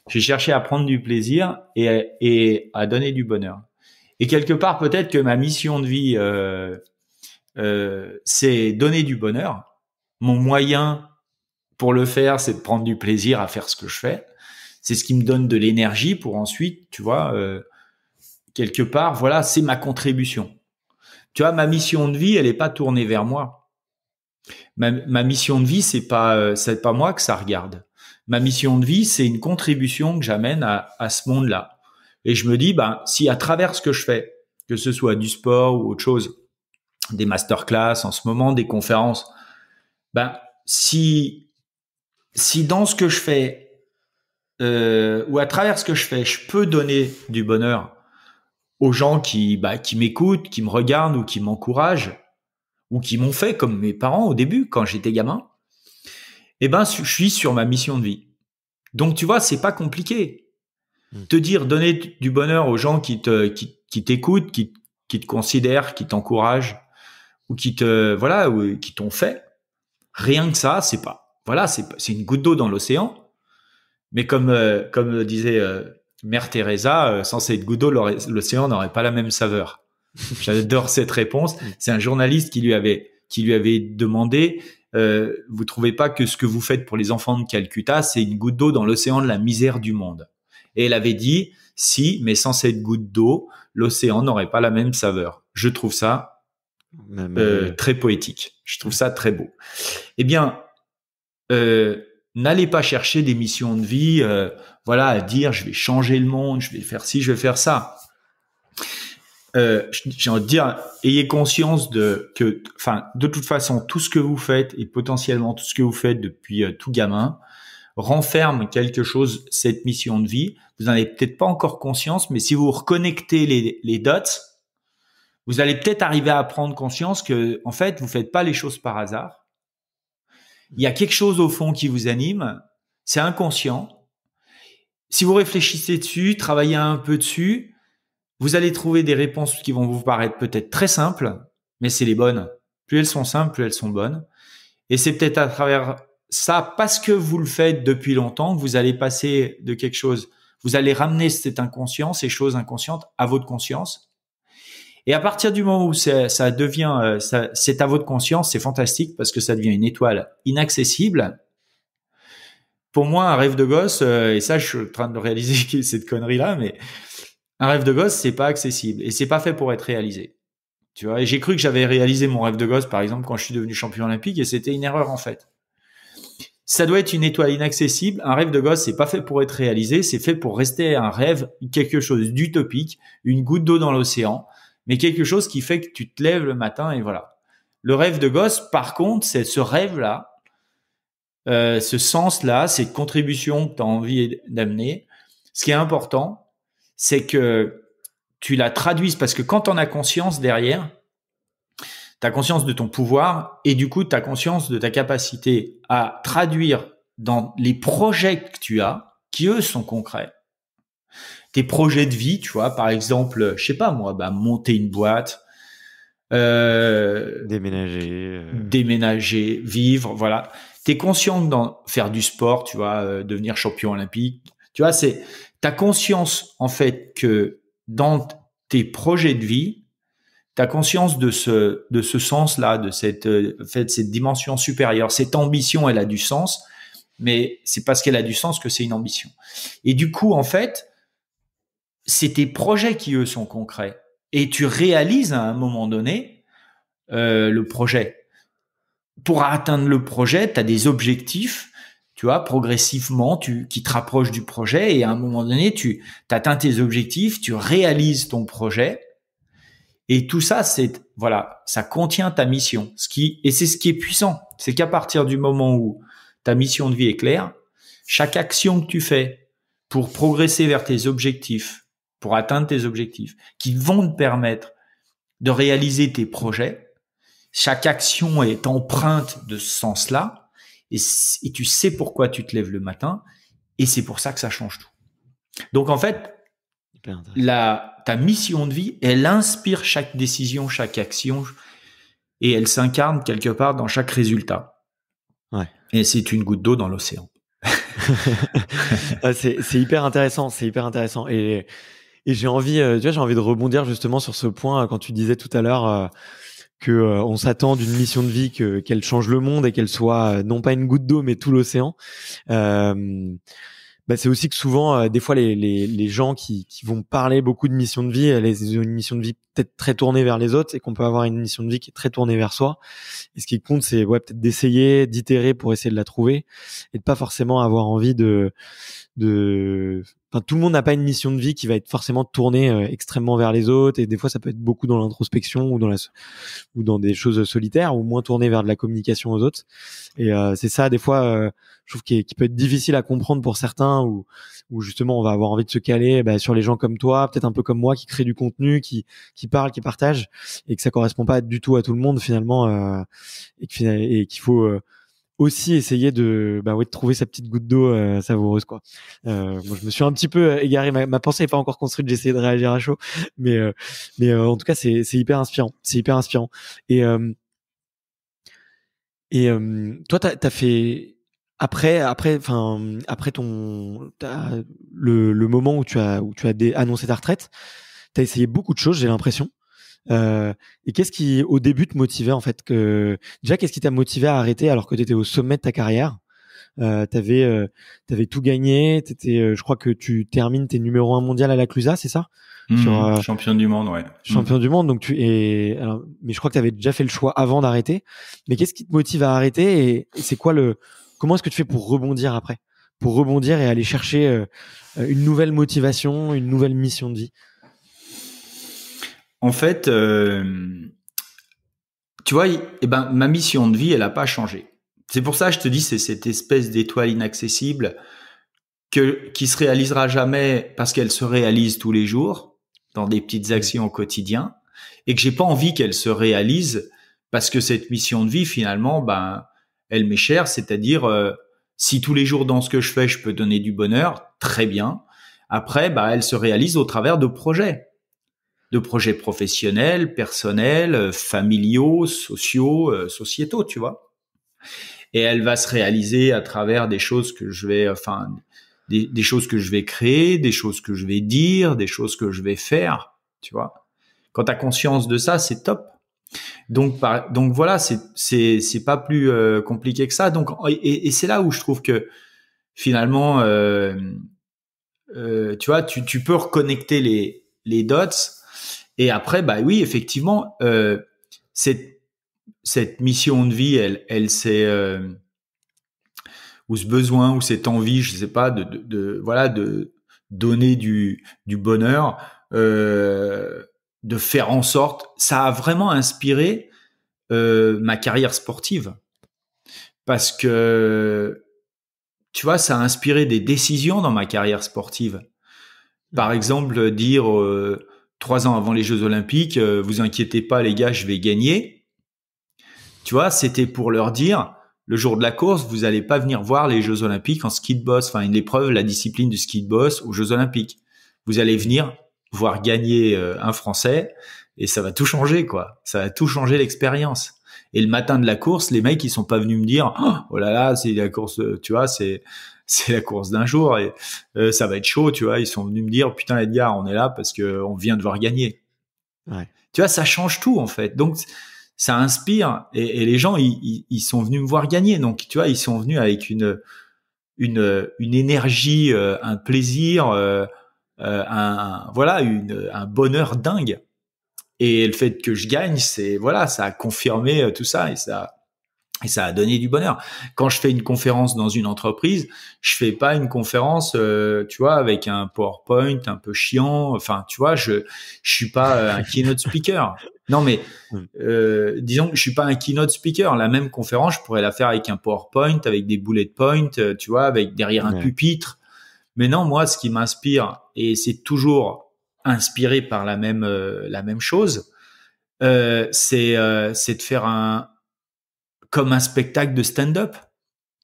j'ai cherché à prendre du plaisir et à donner du bonheur. Et quelque part peut-être que ma mission de vie c'est donner du bonheur. Mon moyen pour le faire, c'est de prendre du plaisir à faire ce que je fais. C'est ce qui me donne de l'énergie pour ensuite, tu vois, quelque part, voilà, c'est ma contribution. Tu vois, ma mission de vie, elle est pas tournée vers moi. Ma mission de vie, c'est pas moi que ça regarde. Ma mission de vie, c'est une contribution que j'amène à ce monde-là. Et je me dis, ben, si à travers ce que je fais, que ce soit du sport ou autre chose, des masterclass en ce moment, des conférences, ben, si dans ce que je fais, ou à travers ce que je fais, je peux donner du bonheur aux gens qui m'écoutent, qui me regardent ou qui m'encouragent, ou qui m'ont fait comme mes parents au début quand j'étais gamin, eh ben je suis sur ma mission de vie. Donc tu vois, c'est pas compliqué. Te dire donner du bonheur aux gens qui t'écoutent, qui te considèrent, qui t'encouragent ou qui t'ont fait. Rien que ça, c'est une goutte d'eau dans l'océan. Mais comme disait Mère Teresa, sans cette goutte d'eau, l'océan n'aurait pas la même saveur. J'adore cette réponse. C'est un journaliste qui lui avait demandé, vous trouvez pas que ce que vous faites pour les enfants de Calcutta, c'est une goutte d'eau dans l'océan de la misère du monde? Et elle avait dit, si, mais sans cette goutte d'eau, l'océan n'aurait pas la même saveur. Je trouve ça très poétique. Je trouve ça très beau. Eh bien, n'allez pas chercher des missions de vie, à dire je vais changer le monde, je vais faire ci, je vais faire ça. J'ai envie de dire, ayez conscience de toute façon, tout ce que vous faites et potentiellement tout ce que vous faites depuis tout gamin renferme quelque chose, cette mission de vie. Vous n'en avez peut-être pas encore conscience, mais si vous reconnectez les dots, vous allez peut-être arriver à prendre conscience que, en fait, vous faites pas les choses par hasard. Il y a quelque chose au fond qui vous anime. C'est inconscient. Si vous réfléchissez dessus, travaillez un peu dessus, vous allez trouver des réponses qui vont vous paraître peut-être très simples, mais c'est les bonnes. Plus elles sont simples, plus elles sont bonnes. Et c'est peut-être à travers ça, parce que vous le faites depuis longtemps, que vous allez passer de quelque chose. Vous allez ramener cet inconscient, ces choses inconscientes, à votre conscience. Et à partir du moment où ça devient, c'est à votre conscience, c'est fantastique parce que ça devient une étoile inaccessible. Pour moi, un rêve de gosse, et ça, je suis en train de réaliser cette connerie-là, mais un rêve de gosse, c'est pas accessible et c'est pas fait pour être réalisé. Tu vois, et j'ai cru que j'avais réalisé mon rêve de gosse, par exemple, quand je suis devenu champion olympique, et c'était une erreur en fait. Ça doit être une étoile inaccessible. Un rêve de gosse, c'est pas fait pour être réalisé, c'est fait pour rester un rêve, quelque chose d'utopique, une goutte d'eau dans l'océan, mais quelque chose qui fait que tu te lèves le matin et voilà. Le rêve de gosse, par contre, c'est ce rêve-là, ce sens-là, cette contribution que tu as envie d'amener. Ce qui est important, c'est que tu la traduises, parce que quand on a conscience derrière, tu as conscience de ton pouvoir et du coup, tu as conscience de ta capacité à traduire dans les projets que tu as, qui eux sont concrets. Tes projets de vie, tu vois, par exemple, je sais pas moi, monter une boîte, déménager, vivre, voilà. T'es conscient que faire du sport, tu vois, devenir champion olympique, tu vois, t'as conscience en fait que dans tes projets de vie, t'as conscience de ce sens-là, de cette dimension supérieure, cette ambition, elle a du sens, mais c'est parce qu'elle a du sens que c'est une ambition. Et du coup, en fait, c'est tes projets qui eux sont concrets, et tu réalises à un moment donné le projet. Pour atteindre le projet, tu as des objectifs, tu vois, progressivement, qui te rapprochent du projet, et à un moment donné, tu atteins tes objectifs, tu réalises ton projet, et tout ça, ça contient ta mission. Et c'est ce qui est puissant, c'est qu'à partir du moment où ta mission de vie est claire, chaque action que tu fais pour progresser vers tes objectifs, pour atteindre tes objectifs, qui vont te permettre de réaliser tes projets, chaque action est empreinte de ce sens-là, et tu sais pourquoi tu te lèves le matin, et c'est pour ça que ça change tout. Donc en fait, hyper intéressant. ta mission de vie, elle inspire chaque décision, chaque action, et elle s'incarne quelque part dans chaque résultat. Ouais. Et c'est une goutte d'eau dans l'océan. C'est hyper intéressant, c'est hyper intéressant. Et j'ai envie, tu vois, j'ai envie de rebondir justement sur ce point quand tu disais tout à l'heure que on s'attend d'une mission de vie qu'elle change le monde et qu'elle soit non pas une goutte d'eau mais tout l'océan. C'est aussi que souvent, des fois, les gens qui vont parler beaucoup de mission de vie, ils ont une mission de vie peut-être très tournée vers les autres et qu'on peut avoir une mission de vie qui est très tournée vers soi. Et ce qui compte, c'est peut-être d'essayer, d'itérer pour essayer de la trouver et de pas forcément avoir envie enfin, tout le monde n'a pas une mission de vie qui va être forcément tournée extrêmement vers les autres, et des fois ça peut être beaucoup dans l'introspection ou dans des choses solitaires, ou moins tournées vers de la communication aux autres. Et c'est ça des fois je trouve qui peut être difficile à comprendre pour certains, où justement on va avoir envie de se caler sur les gens comme toi, peut-être un peu comme moi, qui créent du contenu, qui parlent, qui partagent, et que ça correspond pas du tout à tout le monde finalement, et qu'il faut aussi essayer de trouver sa petite goutte d'eau savoureuse, quoi. Moi je me suis un petit peu égaré, ma pensée est pas encore construite, j'ai essayé de réagir à chaud, mais en tout cas c'est hyper inspirant, et toi t'as fait après le moment où tu as annoncé ta retraite, t'as essayé beaucoup de choses, j'ai l'impression. Et qu'est-ce qui, au début, te motivait en fait, déjà, qu'est-ce qui t'a motivé à arrêter alors que tu étais au sommet de ta carrière? T'avais tout gagné. Je crois que tu termines tes numéro 1 mondial à la Clusaz, c'est ça? Champion du monde, ouais. Champion du monde. Donc mais je crois que tu avais déjà fait le choix avant d'arrêter. Mais qu'est-ce qui te motive à arrêter, et c'est quoi comment est-ce que tu fais pour rebondir après? Pour rebondir et aller chercher une nouvelle motivation, une nouvelle mission de vie? En fait, tu vois, ma mission de vie, elle n'a pas changé. C'est pour ça que je te dis, c'est cette espèce d'étoile inaccessible qui se réalisera jamais parce qu'elle se réalise tous les jours dans des petites actions au quotidien, et que j'ai pas envie qu'elle se réalise parce que cette mission de vie, finalement, elle m'est chère. C'est-à-dire, si tous les jours dans ce que je fais, je peux donner du bonheur, très bien. Après, elle se réalise au travers de projets professionnels, personnels, familiaux, sociaux, sociétaux, tu vois. Et elle va se réaliser à travers des choses que je vais, des choses que je vais créer, des choses que je vais dire, des choses que je vais faire, tu vois. Quand tu as conscience de ça, c'est top. Donc voilà, c'est pas plus compliqué que ça. Donc et c'est là où je trouve que finalement, tu vois, tu peux reconnecter les dots. Et après, oui, effectivement, cette mission de vie, elle s'est, ou ce besoin, ou cette envie, je sais pas, de donner du bonheur, de faire en sorte, ça a vraiment inspiré ma carrière sportive, parce que tu vois, ça a inspiré des décisions dans ma carrière sportive. Par exemple, dire 3 ans avant les Jeux Olympiques, vous inquiétez pas les gars, je vais gagner. Tu vois, c'était pour leur dire, le jour de la course, vous allez pas venir voir les Jeux Olympiques en ski de boss, enfin une épreuve, la discipline du ski de boss aux Jeux Olympiques. Vous allez venir voir gagner un Français, et ça va tout changer, quoi. Ça va tout changer l'expérience. Et le matin de la course, les mecs, ils sont pas venus me dire, oh là là, c'est la course, tu vois, c'est la course d'un jour, et ça va être chaud, tu vois. Ils sont venus me dire, putain Edgar, on est là parce que on vient de voir gagner. Ouais. Tu vois, ça change tout en fait. Donc ça inspire, et les gens ils sont venus me voir gagner. Donc tu vois, ils sont venus avec une énergie, un plaisir, un bonheur dingue. Et le fait que je gagne, ça a confirmé tout ça, et ça a donné du bonheur. Quand je fais une conférence dans une entreprise, je fais pas une conférence, tu vois, avec un PowerPoint un peu chiant. Enfin, tu vois, je suis pas un keynote speaker. Non, mais disons que je suis pas un keynote speaker. La même conférence, je pourrais la faire avec un PowerPoint, avec des bullet points, tu vois, avec derrière un pupitre. Mais non, moi, ce qui m'inspire, et c'est toujours inspiré par la même chose, c'est de faire comme un spectacle de stand-up,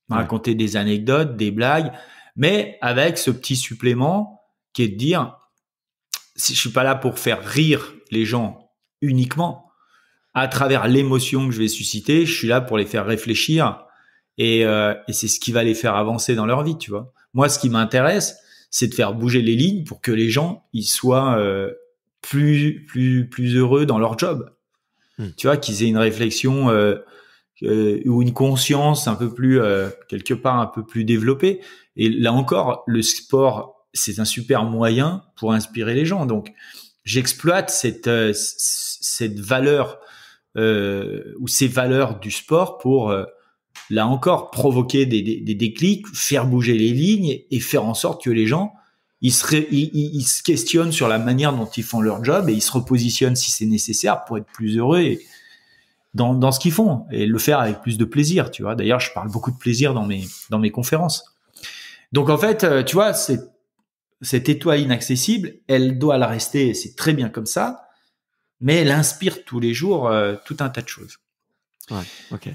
raconter des anecdotes, des blagues, mais avec ce petit supplément qui est de dire, je suis pas là pour faire rire les gens uniquement. À travers l'émotion que je vais susciter, je suis là pour les faire réfléchir et c'est ce qui va les faire avancer dans leur vie, tu vois. Moi, ce qui m'intéresse, c'est de faire bouger les lignes pour que les gens ils soient plus heureux dans leur job. Tu vois, qu'ils aient une réflexion ou une conscience un peu plus quelque part un peu plus développée. Et là encore, le sport, c'est un super moyen pour inspirer les gens. Donc, j'exploite cette valeur ou ces valeurs du sport pour là encore provoquer des déclics, faire bouger les lignes et faire en sorte que les gens ils se questionnent sur la manière dont ils font leur job et ils se repositionnent si c'est nécessaire pour être plus heureux dans ce qu'ils font et le faire avec plus de plaisir, tu vois. D'ailleurs, je parle beaucoup de plaisir dans mes conférences. Donc en fait, tu vois, cette étoile inaccessible, elle doit la rester, c'est très bien comme ça, mais elle inspire tous les jours tout un tas de choses. Ouais, ok.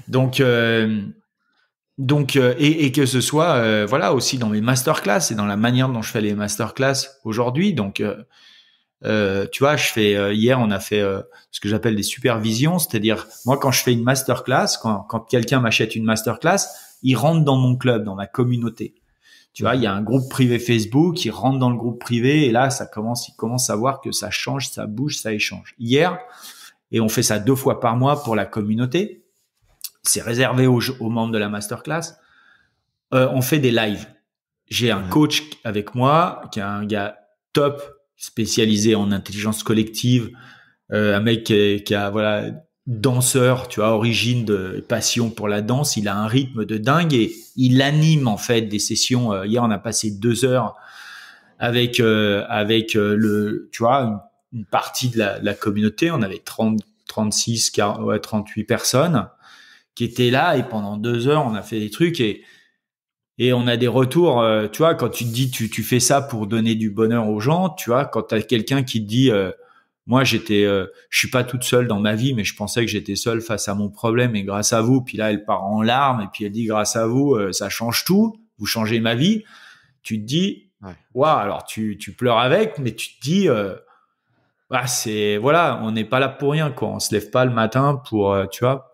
Donc et que ce soit voilà aussi dans mes masterclass et dans la manière dont je fais les masterclass aujourd'hui. Donc tu vois, je fais hier on a fait ce que j'appelle des supervisions, c'est-à-dire moi quand je fais une masterclass, quand quelqu'un m'achète une masterclass, il rentre dans mon club, dans ma communauté. Tu vois, il y a un groupe privé Facebook, il rentre dans le groupe privé et là il commence à voir que ça change, ça bouge, ça échange. Hier, et on fait ça 2 fois par mois pour la communauté. C'est réservé aux membres de la masterclass. On fait des lives. J'ai un coach avec moi, qui est un gars top, spécialisé en intelligence collective, un mec qui a voilà danseur, tu vois, origine de passion pour la danse. Il a un rythme de dingue et il anime en fait des sessions. Hier, on a passé 2 heures avec le, tu vois, une partie de la communauté. On avait 36, 38 personnes qui étaient là et pendant 2 heures, on a fait des trucs et on a des retours. Tu vois, quand tu te dis tu fais ça pour donner du bonheur aux gens, tu vois, quand t'as quelqu'un qui te dit moi je suis pas toute seule dans ma vie, mais je pensais que j'étais seule face à mon problème et grâce à vous, puis là elle part en larmes et puis elle dit grâce à vous ça change tout, vous changez ma vie. Tu te dis waouh, alors tu pleures avec, mais tu te dis c'est voilà, on n'est pas là pour rien quoi, on se lève pas le matin pour tu vois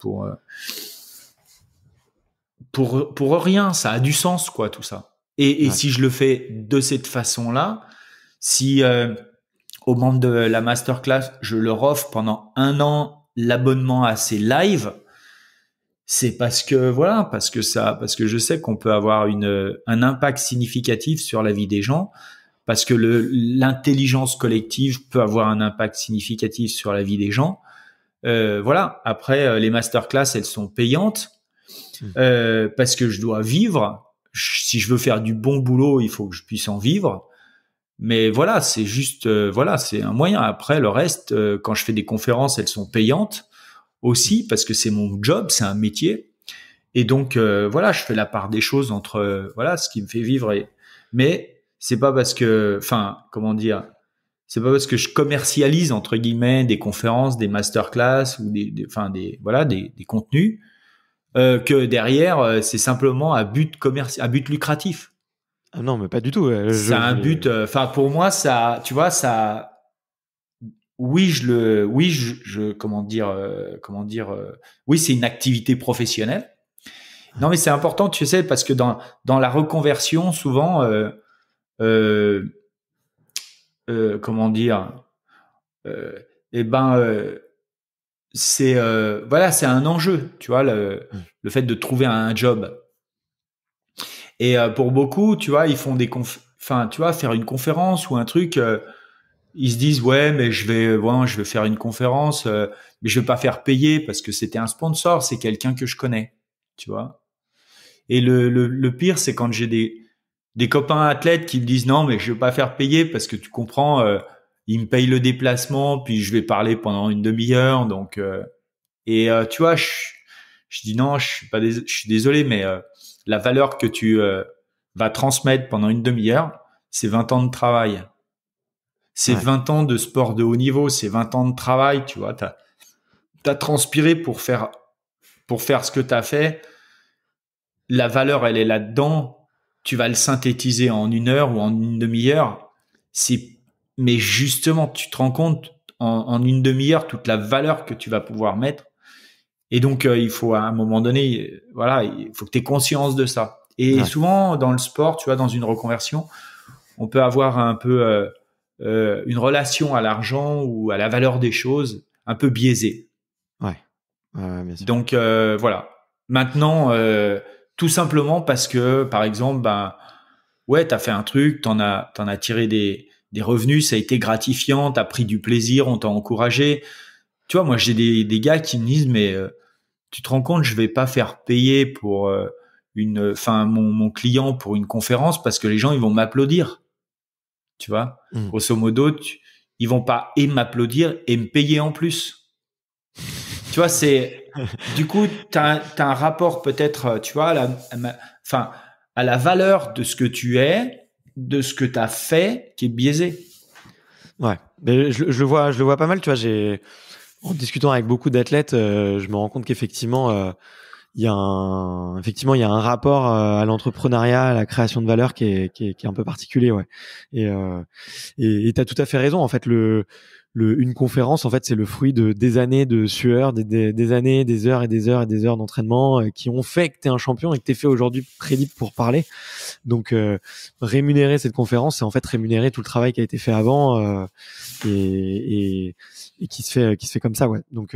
pour rien, ça a du sens quoi tout ça. Et si je le fais de cette façon-là, si aux membres de la masterclass, je leur offre pendant 1 an l'abonnement à ces lives, c'est parce que je sais qu'on peut avoir un impact significatif sur la vie des gens, parce que l'intelligence collective peut avoir un impact significatif sur la vie des gens. Voilà. Après, les masterclass, elles sont payantes parce que je dois vivre. Si je veux faire du bon boulot, il faut que je puisse en vivre. Mais voilà, c'est juste, c'est un moyen. Après, le reste, quand je fais des conférences, elles sont payantes aussi parce que c'est mon job, c'est un métier. Et donc, je fais la part des choses entre, ce qui me fait vivre. Mais c'est pas parce que, c'est pas parce que je commercialise entre guillemets des conférences, des masterclass ou des contenus que derrière, c'est simplement à but lucratif. Ah non, mais pas du tout. C'est un but. Pour moi, ça, tu vois, ça. Oui, oui, c'est une activité professionnelle. Non, mais c'est important, tu sais, parce que dans la reconversion, souvent, c'est un enjeu, tu vois, le fait de trouver un job. Et pour beaucoup, tu vois, ils font faire une conférence ou un truc, ils se disent ouais, mais je vais faire une conférence, mais je vais pas faire payer parce que c'était un sponsor, c'est quelqu'un que je connais, tu vois. Et le pire, c'est quand j'ai des copains athlètes qui me disent non, mais je vais pas faire payer parce que tu comprends, ils me payent le déplacement, puis je vais parler pendant une demi-heure, donc tu vois, je dis non, je suis désolé, mais la valeur que tu vas transmettre pendant une demi-heure, c'est 20 ans de travail. C'est 20 ans de sport de haut niveau, c'est 20 ans de travail, tu vois. T'as transpiré pour faire ce que t'as fait. La valeur, elle est là-dedans. Tu vas le synthétiser en 1 heure ou en une demi-heure. mais justement, tu te rends compte en une demi-heure toute la valeur que tu vas pouvoir mettre. Et donc, il faut à un moment donné, voilà, il faut que tu aies conscience de ça. Et souvent, dans le sport, tu vois, dans une reconversion, on peut avoir un peu une relation à l'argent ou à la valeur des choses un peu biaisée. Bien sûr. Donc, voilà. Maintenant, tout simplement parce que, par exemple, ouais, t'as fait un truc, t'en as tiré des revenus, ça a été gratifiant, t'as pris du plaisir, on t'a encouragé. Tu vois, moi, j'ai des gars qui me disent, mais tu te rends compte, je vais pas faire payer pour mon client pour une conférence parce que les gens, ils vont m'applaudir. Tu vois, grosso modo, ils vont pas m'applaudir et me payer en plus. Tu vois, du coup, t'as un rapport peut-être, tu vois, à la valeur de ce que tu es, de ce que tu as fait, qui est biaisé. Ouais, mais je le vois pas mal, tu vois, en discutant avec beaucoup d'athlètes, je me rends compte qu'effectivement, il y a un rapport à l'entrepreneuriat, à la création de valeur qui est un peu particulier, ouais. Et t'as tout à fait raison. En fait, une conférence, en fait, c'est le fruit de des années de sueur, des années, des heures et des heures et des heures d'entraînement qui ont fait que t'es un champion et que t'es fait aujourd'hui crédible pour parler. Donc, rémunérer cette conférence, c'est en fait rémunérer tout le travail qui a été fait avant et qui se fait comme ça, ouais. Donc,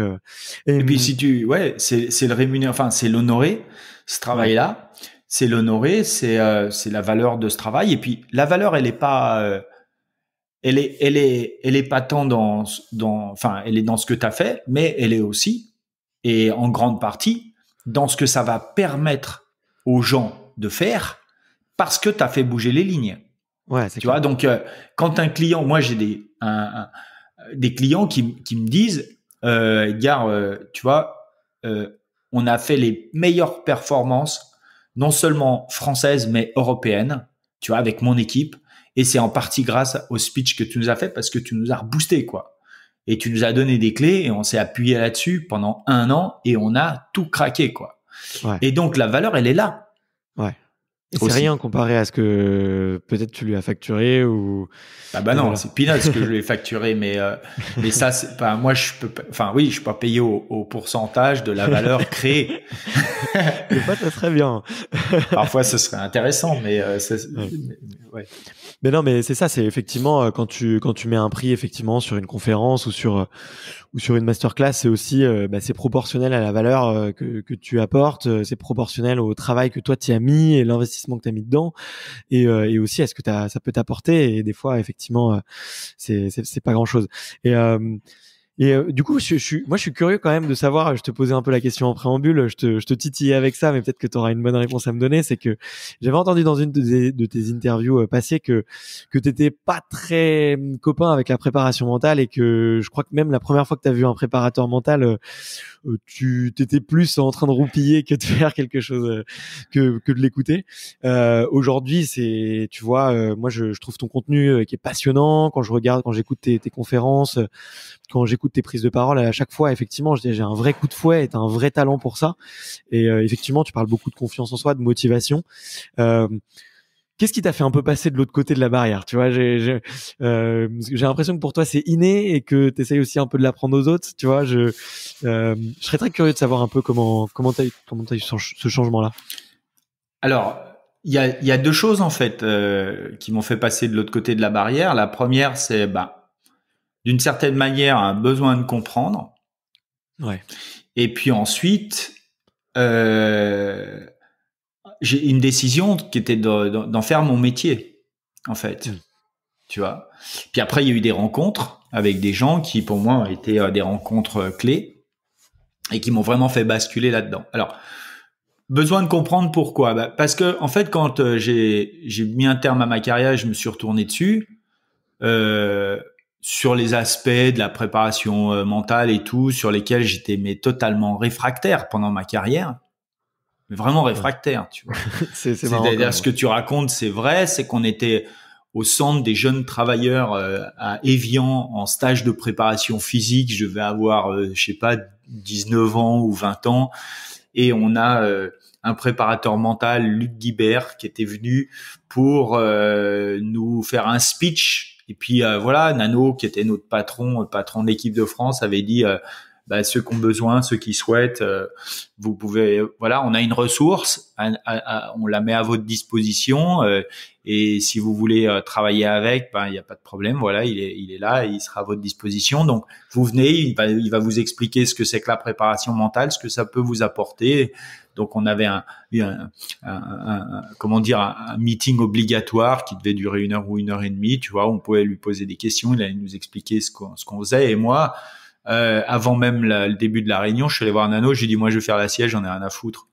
et puis c'est le rémunérer, enfin c'est l'honorer ce travail-là, c'est l'honorer, c'est la valeur de ce travail. Et puis la valeur, elle est pas elle est pas tant elle est dans ce que tu as fait, mais elle est aussi, et en grande partie, dans ce que ça va permettre aux gens de faire parce que tu as fait bouger les lignes. Ouais, c'est tu vois, donc quand un client, moi j'ai des clients qui me disent, Edgar, tu vois, on a fait les meilleures performances, non seulement françaises, mais européennes, tu vois, avec mon équipe. Et c'est en partie grâce au speech que tu nous as fait parce que tu nous as reboosté, quoi. Et tu nous as donné des clés et on s'est appuyé là-dessus pendant 1 an et on a tout craqué, quoi. Ouais. Et donc, la valeur, elle est là. Ouais. Et c'est rien comparé à ce que peut-être tu lui as facturé ou. Non, c'est peanuts ce que je lui ai facturé, mais ça, c'est pas, moi, je peux pas payer au pourcentage de la valeur créée. Des fois, ça serait bien. Parfois, ce serait intéressant, mais ouais. Mais non, mais c'est ça, c'est effectivement quand tu mets un prix effectivement sur une conférence ou sur une masterclass, c'est aussi c'est proportionnel à la valeur que tu apportes, c'est proportionnel au travail que toi tu as mis et l'investissement que tu as mis dedans et aussi à ce que ça peut t'apporter. Et des fois effectivement c'est pas grand-chose. Et du coup, moi, je suis curieux quand même de savoir. Je te posais un peu la question en préambule. Je te titillais avec ça, mais peut-être que tu auras une bonne réponse à me donner. C'est que j'avais entendu dans une de tes interviews passées que t'étais pas très copain avec la préparation mentale et que je crois que même la première fois que tu as vu un préparateur mental, tu t'étais plus en train de roupiller que de faire quelque chose que de l'écouter. Aujourd'hui, tu vois, moi, je trouve ton contenu qui est passionnant. Quand j'écoute tes conférences. Quand j'écoute tes prises de parole, à chaque fois, effectivement, j'ai un vrai coup de fouet et t'as un vrai talent pour ça. Et effectivement, tu parles beaucoup de confiance en soi, de motivation. Qu'est-ce qui t'a fait un peu passer de l'autre côté de la barrière? Tu vois, j'ai l'impression que pour toi, c'est inné et que t'essayes aussi un peu de l'apprendre aux autres. Tu vois, je serais très curieux de savoir un peu comment t'as eu ce changement-là. Alors, il y a 2 choses en fait qui m'ont fait passer de l'autre côté de la barrière. La première, c'est d'une certaine manière un besoin de comprendre. Ouais. Et puis ensuite, j'ai une décision qui était d'en faire mon métier, en fait. Tu vois. Puis après, il y a eu des rencontres avec des gens qui, pour moi, ont été des rencontres clés et qui m'ont vraiment fait basculer là-dedans. Alors, besoin de comprendre pourquoi. Parce que, en fait, quand j'ai mis un terme à ma carrière, je me suis retourné dessus. Sur les aspects de la préparation mentale et tout, sur lesquels j'étais totalement réfractaire pendant ma carrière, mais vraiment réfractaire, tu vois. c'est marrant. C'est-à-dire, ce que tu racontes, c'est vrai, c'est qu'on était au centre des jeunes travailleurs à Évian en stage de préparation physique. Je devais avoir, je sais pas, 19 ans ou 20 ans, et on a un préparateur mental, Luc Guibert, qui était venu pour nous faire un speech Et puis voilà, Nano, qui était notre patron, patron de l'équipe de France, avait dit ceux qui ont besoin, ceux qui souhaitent, vous pouvez. Voilà, on a une ressource, on la met à votre disposition. Et si vous voulez travailler avec, il y a pas de problème. Voilà, il est là, et il sera à votre disposition. Donc vous venez, il va vous expliquer ce que c'est que la préparation mentale, ce que ça peut vous apporter. Donc on avait un meeting obligatoire qui devait durer 1 heure ou 1 heure et demie. Tu vois, on pouvait lui poser des questions, il allait nous expliquer ce qu'on faisait. Et moi, avant même le début de la réunion, je suis allé voir Nano, j'ai dit moi je vais faire la sieste, j'en ai rien à foutre.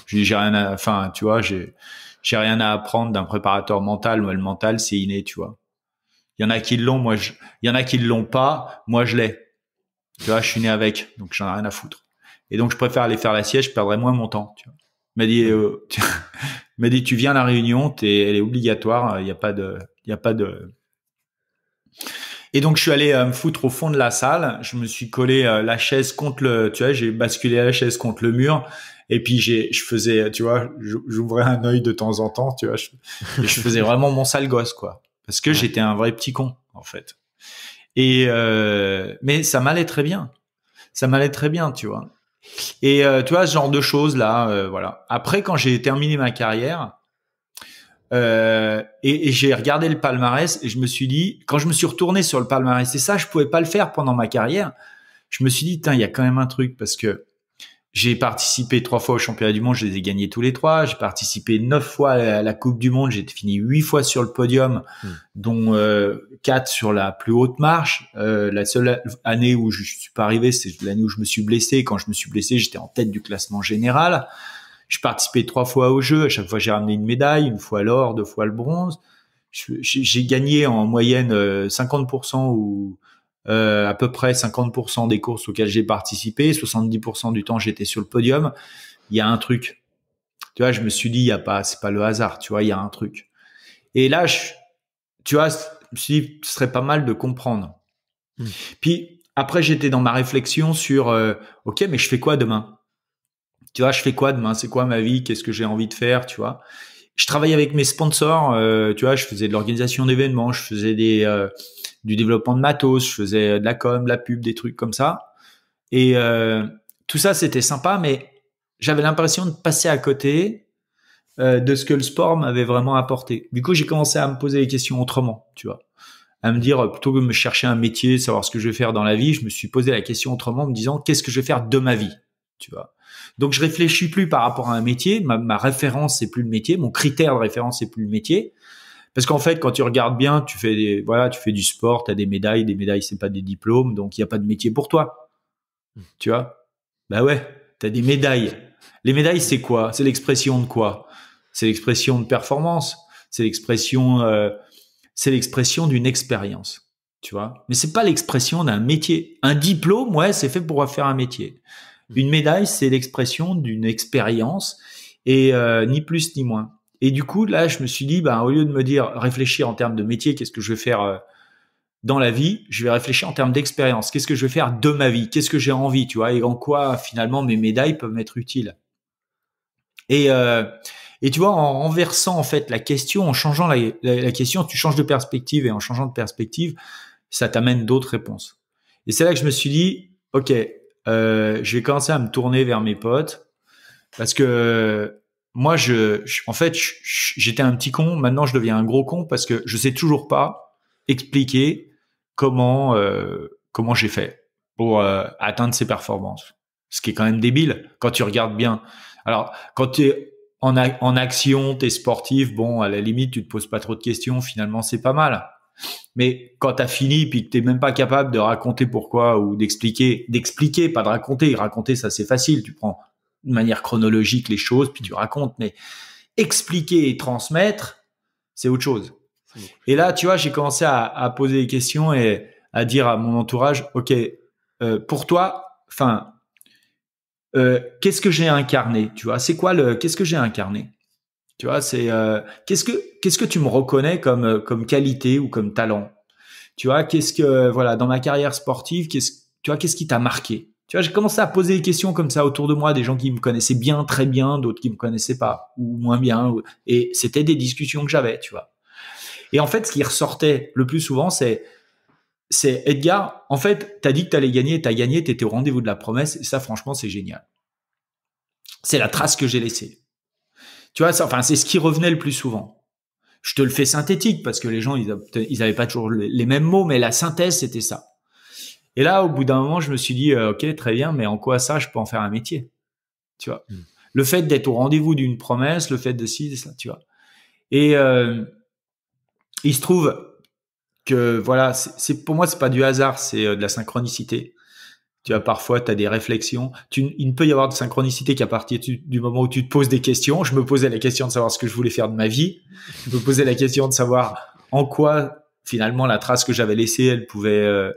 J'ai rien à, tu vois, j'ai rien à apprendre d'un préparateur mental. Moi, le mental, c'est inné, tu vois. Il y en a qui l'ont, il y en a qui l'ont pas, moi je l'ai. Tu vois, je suis né avec, donc j'en ai rien à foutre. Et donc je préfère aller faire la sieste, je perdrai moins mon temps, tu vois. Il m'a dit tu viens à la réunion, elle est obligatoire, il y a pas de. Et donc je suis allé me foutre au fond de la salle, je me suis collé la chaise contre j'ai basculé la chaise contre le mur. Et puis je faisais, tu vois, j'ouvrais un œil de temps en temps, tu vois, je faisais vraiment mon sale gosse, quoi, parce que j'étais un vrai petit con, en fait. Et mais ça m'allait très bien, tu vois. Et tu vois, ce genre de choses là, voilà. Après, quand j'ai terminé ma carrière, et j'ai regardé le palmarès, et je me suis dit, quand je me suis retourné sur le palmarès, et ça, je pouvais pas le faire pendant ma carrière, je me suis dit, il y a quand même un truc, parce que j'ai participé 3 fois aux championnats du monde, je les ai gagnés tous les 3. J'ai participé 9 fois à la Coupe du Monde, j'ai fini 8 fois sur le podium, dont 4 sur la plus haute marche. La seule année où je suis pas arrivé, c'est l'année où je me suis blessé. Quand je me suis blessé, j'étais en tête du classement général. J'ai participé 3 fois aux Jeux. À chaque fois, j'ai ramené une médaille, 1 fois l'or, 2 fois le bronze. J'ai gagné en moyenne 50% ou à peu près 50% des courses auxquelles j'ai participé, 70% du temps j'étais sur le podium. Il y a un truc, tu vois, je me suis dit c'est pas le hasard, tu vois, il y a un truc. Et là, tu vois, je me suis dit, ce serait pas mal de comprendre. Puis après, j'étais dans ma réflexion sur ok, mais je fais quoi demain? Tu vois, je fais quoi demain? C'est quoi ma vie? Qu'est-ce que j'ai envie de faire? Tu vois, je travaillais avec mes sponsors, tu vois, je faisais de l'organisation d'événements, je faisais du développement de matos, je faisais de la com, de la pub, des trucs comme ça. Et tout ça, c'était sympa, mais j'avais l'impression de passer à côté de ce que le sport m'avait vraiment apporté. Du coup, j'ai commencé à me poser les questions autrement, tu vois. À me dire, plutôt que de me chercher un métier, savoir ce que je vais faire dans la vie, je me suis posé la question autrement, en me disant, qu'est-ce que je vais faire de ma vie, tu vois. Donc, je réfléchis plus par rapport à un métier. Ma référence, c'est plus le métier. Mon critère de référence, c'est plus le métier. Parce qu'en fait, quand tu regardes bien, tu fais du sport, t'as des médailles. Des médailles, c'est pas des diplômes, donc il y a pas de métier pour toi. Tu vois? Bah ouais, t'as des médailles. Les médailles, c'est quoi? C'est l'expression de quoi? C'est l'expression de performance. C'est l'expression d'une expérience. Tu vois? Mais c'est pas l'expression d'un métier. Un diplôme, ouais, c'est fait pour faire un métier. Une médaille, c'est l'expression d'une expérience et ni plus ni moins. Et du coup, là, je me suis dit, au lieu de me dire réfléchir en termes de métier, qu'est-ce que je vais faire dans la vie, je vais réfléchir en termes d'expérience. Qu'est-ce que je vais faire de ma vie? Qu'est-ce que j'ai envie, tu vois? Et en quoi finalement mes médailles peuvent m'être utiles? Et tu vois, en versant en fait la question, en changeant la question, tu changes de perspective et en changeant de perspective, ça t'amène d'autres réponses. Et c'est là que je me suis dit, ok, je vais commencer à me tourner vers mes potes parce que moi, en fait, j'étais un petit con. Maintenant, je deviens un gros con parce que je sais toujours pas expliquer comment j'ai fait pour atteindre ces performances. Ce qui est quand même débile quand tu regardes bien. Alors, quand tu es en action, tu es sportif, bon, à la limite, tu te poses pas trop de questions. Finalement, c'est pas mal. Mais quand tu as fini puis que tu n'es même pas capable de raconter pourquoi ou d'expliquer, pas de raconter, ça c'est facile, tu prends de manière chronologique les choses puis tu racontes, mais expliquer et transmettre, c'est autre chose. Et là, tu vois, j'ai commencé à poser des questions et à dire à mon entourage, ok, pour toi, qu'est-ce que j'ai incarné, tu vois, c'est quoi qu'est-ce que j'ai incarné? Tu vois, c'est qu'est-ce que tu me reconnais comme qualité ou comme talent? Tu vois, dans ma carrière sportive, qu'est-ce qui t'a marqué? Tu vois, j'ai commencé à poser des questions comme ça autour de moi, des gens qui me connaissaient bien, très bien, d'autres qui me connaissaient pas ou moins bien, et c'était des discussions que j'avais, tu vois. Et en fait, ce qui ressortait le plus souvent, c'est Edgar, en fait, t'as dit que t'allais gagner, t'as gagné, t'étais au rendez-vous de la promesse, et ça, franchement, c'est génial. C'est la trace que j'ai laissée. Tu vois, c'est ce qui revenait le plus souvent. Je te le fais synthétique parce que les gens, ils avaient pas toujours les mêmes mots, mais la synthèse, c'était ça. Et là, au bout d'un moment, je me suis dit, ok, très bien, mais en quoi ça, je peux en faire un métier? Tu vois, le fait d'être au rendez-vous d'une promesse, le fait de ci, de ça, tu vois. Et il se trouve que voilà, pour moi, c'est pas du hasard, c'est de la synchronicité. Tu vois, parfois, tu as des réflexions. Il ne peut y avoir de synchronicité qu'à partir du moment où tu te poses des questions. Je me posais la question de savoir ce que je voulais faire de ma vie. Je me posais la question de savoir en quoi, finalement, la trace que j'avais laissée, elle pouvait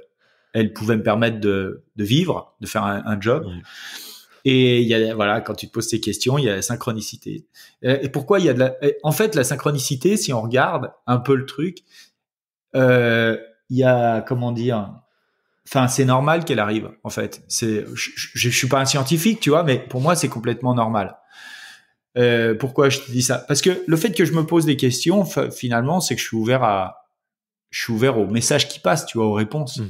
me permettre de vivre, de faire un job. Ouais. Et il y a, voilà, quand tu te poses ces questions, il y a la synchronicité. Et pourquoi il y a en fait, la synchronicité, si on regarde un peu le truc, il y a, comment dire, enfin, c'est normal qu'elle arrive, en fait. Je suis pas un scientifique, tu vois, mais pour moi, c'est complètement normal. Pourquoi je te dis ça? Parce que le fait que je me pose des questions, finalement, c'est que je suis ouvert aux messages qui passent, tu vois, aux réponses.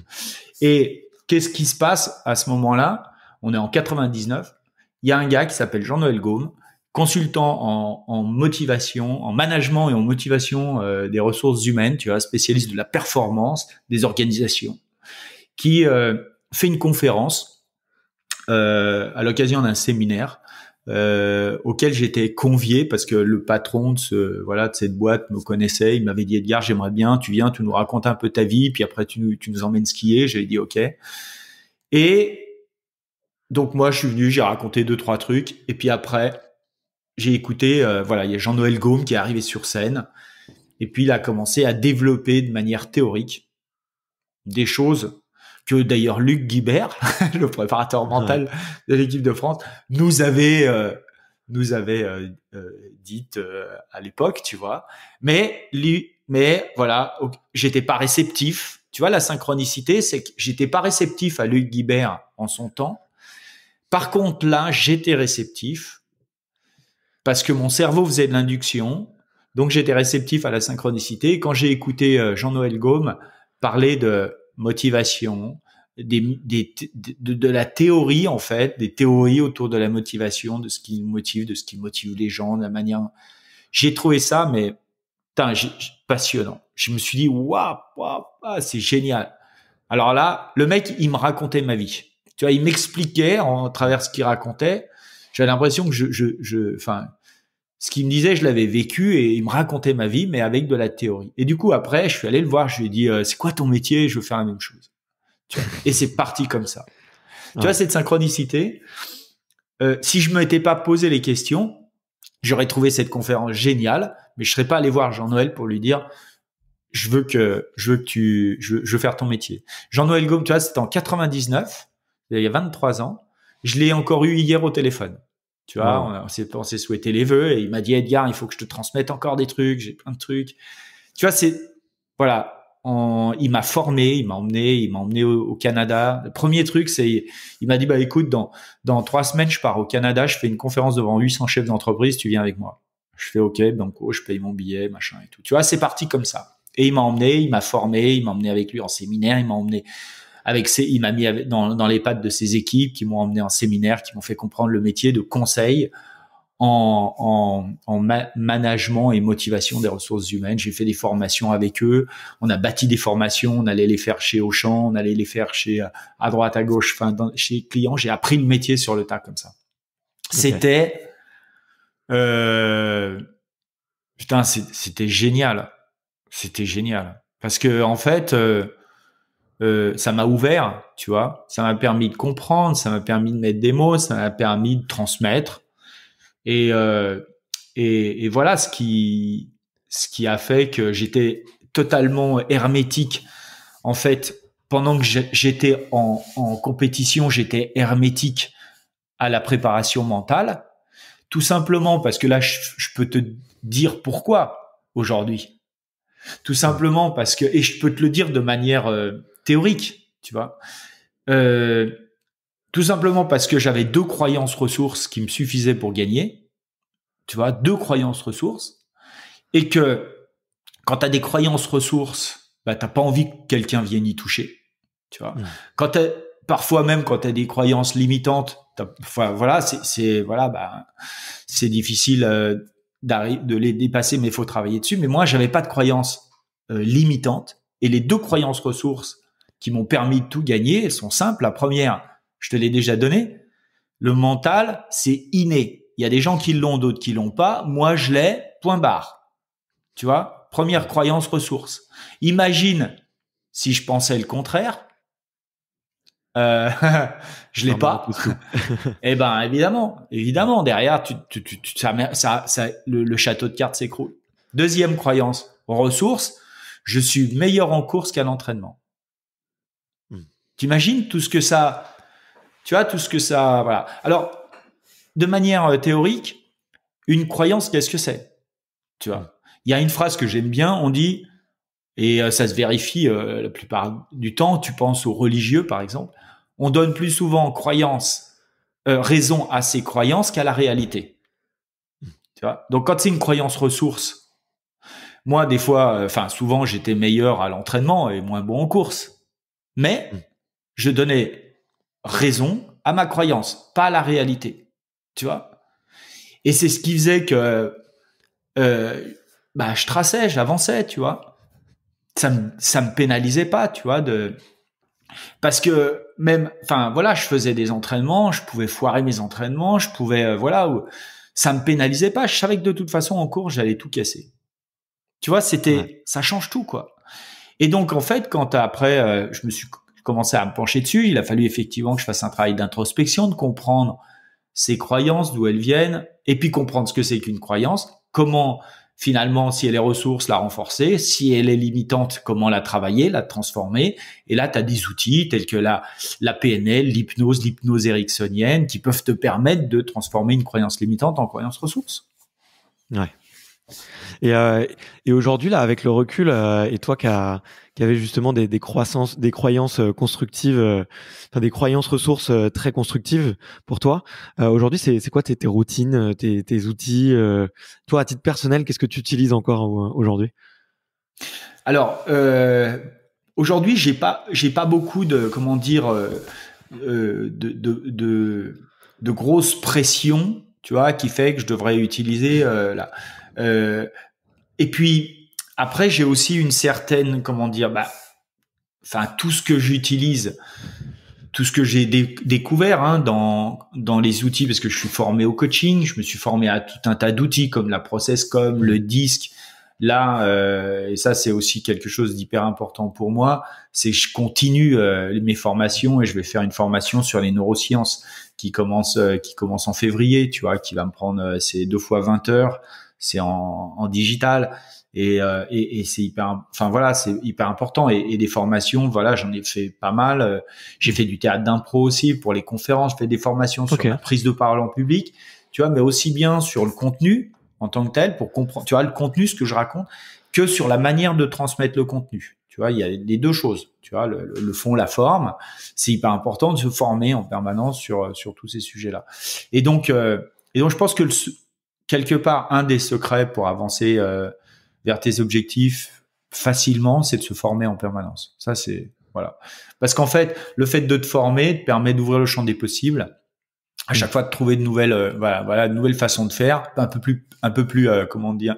Et qu'est-ce qui se passe à ce moment-là? On est en 99. Il y a un gars qui s'appelle Jean-Noël Gaume, consultant en motivation, en management et en motivation des ressources humaines, tu vois, spécialiste de la performance des organisations, qui fait une conférence à l'occasion d'un séminaire auquel j'étais convié parce que le patron de cette boîte me connaissait. Il m'avait dit, Edgar, j'aimerais bien, tu viens, tu nous racontes un peu ta vie, puis après tu nous emmènes skier. J'avais dit ok. Et donc moi je suis venu, j'ai raconté 2-3 trucs, et puis après j'ai écouté. Il y a Jean-Noël Gaume qui est arrivé sur scène, et puis il a commencé à développer de manière théorique des choses que d'ailleurs Luc Guibert, le préparateur mental de l'équipe de France, nous avait dites à l'époque, tu vois. Mais voilà, j'étais pas réceptif. Tu vois, la synchronicité, c'est que j'étais pas réceptif à Luc Guibert en son temps. Par contre, là, j'étais réceptif parce que mon cerveau faisait de l'induction. Donc, j'étais réceptif à la synchronicité. Et quand j'ai écouté Jean-Noël Gaume parler de motivation, de la théorie, en fait, des théories autour de la motivation, de ce qui nous motive, de ce qui motive les gens, de la manière. J'ai trouvé ça, mais passionnant. Je me suis dit, waouh, c'est génial. Alors là, le mec, il me racontait ma vie. Tu vois, il m'expliquait en travers ce qu'il racontait. J'avais l'impression que ce qu'il me disait, je l'avais vécu, et il me racontait ma vie, mais avec de la théorie. Et du coup, après, je suis allé le voir, je lui ai dit, c'est quoi ton métier? Je veux faire la même chose. Tu vois, et c'est parti comme ça. Tu vois, cette synchronicité, si je m'étais pas posé les questions, j'aurais trouvé cette conférence géniale, mais je serais pas allé voir Jean-Noël pour lui dire, je veux faire ton métier. Jean-Noël Gaume, tu vois, c'était en 99, il y a 23 ans. Je l'ai encore eu hier au téléphone. Tu vois, on s'est souhaité les vœux, et il m'a dit, Edgar, il faut que je te transmette encore des trucs, j'ai plein de trucs. Tu vois, il m'a formé, il m'a emmené au Canada. Le premier truc, il m'a dit, écoute, dans 3 semaines, je pars au Canada, je fais une conférence devant 800 chefs d'entreprise, tu viens avec moi. Je fais ok, banco, je paye mon billet, machin et tout. Tu vois, c'est parti comme ça. Et il m'a emmené, il m'a formé, il m'a emmené avec lui en séminaire, il m'a emmené il m'a mis dans les pattes de ses équipes qui m'ont emmené en séminaire, qui m'ont fait comprendre le métier de conseil en management et motivation des ressources humaines. J'ai fait des formations avec eux. On a bâti des formations. On allait les faire chez Auchan, on allait les faire à droite, à gauche, chez les clients. J'ai appris le métier sur le tas comme ça. Okay. C'était génial. C'était génial. Parce que, en fait, ça m'a ouvert, tu vois. Ça m'a permis de comprendre, ça m'a permis de mettre des mots, ça m'a permis de transmettre. Et voilà ce qui a fait que j'étais totalement hermétique. En fait, pendant que j'étais en compétition, j'étais hermétique à la préparation mentale. Tout simplement parce que là, je peux te dire pourquoi aujourd'hui. Tout simplement parce que, et je peux te le dire de manière théorique, tu vois. Tout simplement parce que j'avais 2 croyances ressources qui me suffisaient pour gagner. Tu vois, 2 croyances ressources, et que Quand tu as des croyances ressources, bah, t'as pas envie que quelqu'un vienne y toucher. Tu vois. Parfois même quand tu as des croyances limitantes, c'est difficile de les dépasser, mais il faut travailler dessus. Mais moi, j'avais pas de croyances limitantes. Et les 2 croyances ressources qui m'ont permis de tout gagner, elles sont simples. La première, je te l'ai déjà donnée. Le mental, c'est inné. Il y a des gens qui l'ont, d'autres qui l'ont pas. Moi, je l'ai, point barre. Tu vois, première croyance ressource. Imagine si je pensais le contraire. Je l'ai pas. Eh ben, évidemment, derrière, le château de cartes s'écroule. Deuxième croyance, ressources. Je suis meilleur en course qu'à l'entraînement. T'imagines tout ce que ça, voilà. Alors, de manière théorique, une croyance, qu'est-ce que c'est? Tu vois. Il y a une phrase que j'aime bien, on dit, et ça se vérifie la plupart du temps, tu penses aux religieux, par exemple, on donne plus souvent raison à ses croyances qu'à la réalité. Tu vois. Donc, quand c'est une croyance ressource, moi, des fois, souvent, j'étais meilleur à l'entraînement et moins bon en course. Mais je donnais raison à ma croyance, pas à la réalité. Tu vois. Et c'est ce qui faisait que je traçais, j'avançais, tu vois. Ça me pénalisait pas, tu vois, parce que même, je faisais des entraînements, je pouvais foirer mes entraînements, je pouvais, ça me pénalisait pas. Je savais que de toute façon, en cours, j'allais tout casser. Tu vois, ça change tout, quoi. Et donc, en fait, quand après, je me suis commencé à me pencher dessus, il a fallu effectivement que je fasse un travail d'introspection, de comprendre ces croyances, d'où elles viennent, et puis comprendre ce que c'est qu'une croyance, comment, finalement, si elle est ressource, la renforcer, si elle est limitante, comment la travailler, la transformer. Et là, tu as des outils tels que la PNL, l'hypnose ericksonienne, qui peuvent te permettre de transformer une croyance limitante en croyance ressource. Ouais. Et aujourd'hui, là, avec le recul, et toi qui avait justement des croyances constructives, des croyances ressources très constructives pour toi, aujourd'hui, c'est quoi tes routines, tes outils, toi, à titre personnel, qu'est-ce que tu utilises encore aujourd'hui? Alors, aujourd'hui, j'ai pas beaucoup de, de grosses pressions, tu vois, qui fait que je devrais utiliser là. Et puis après, j'ai aussi une certaine, tout ce que j'utilise, tout ce que j'ai découvert dans les outils, parce que je suis formé au coaching, je me suis formé à tout un tas d'outils comme la ProcessCom, le DISC. Là, et ça c'est aussi quelque chose d'hyper important pour moi, c'est que je continue mes formations et je vais faire une formation sur les neurosciences qui commence en février, tu vois, qui va me prendre c'est 2 fois 20 heures, c'est en digital et c'est c'est hyper important et des formations, j'en ai fait pas mal, j'ai fait du théâtre d'impro aussi pour les conférences, je fais des formations sur la prise de parole en public, tu vois, mais aussi bien sur le contenu en tant que tel, pour comprendre, tu vois, le contenu, ce que je raconte, que sur la manière de transmettre le contenu. Tu vois, il y a les 2 choses. Tu vois, le fond, la forme. C'est hyper important de se former en permanence sur tous ces sujets-là. Et donc, je pense que quelque part, un des secrets pour avancer vers tes objectifs facilement, c'est de se former en permanence. Ça, c'est voilà. Parce qu'en fait, le fait de te former te permet d'ouvrir le champ des possibles. À chaque fois de trouver de nouvelles de nouvelles façons de faire un peu plus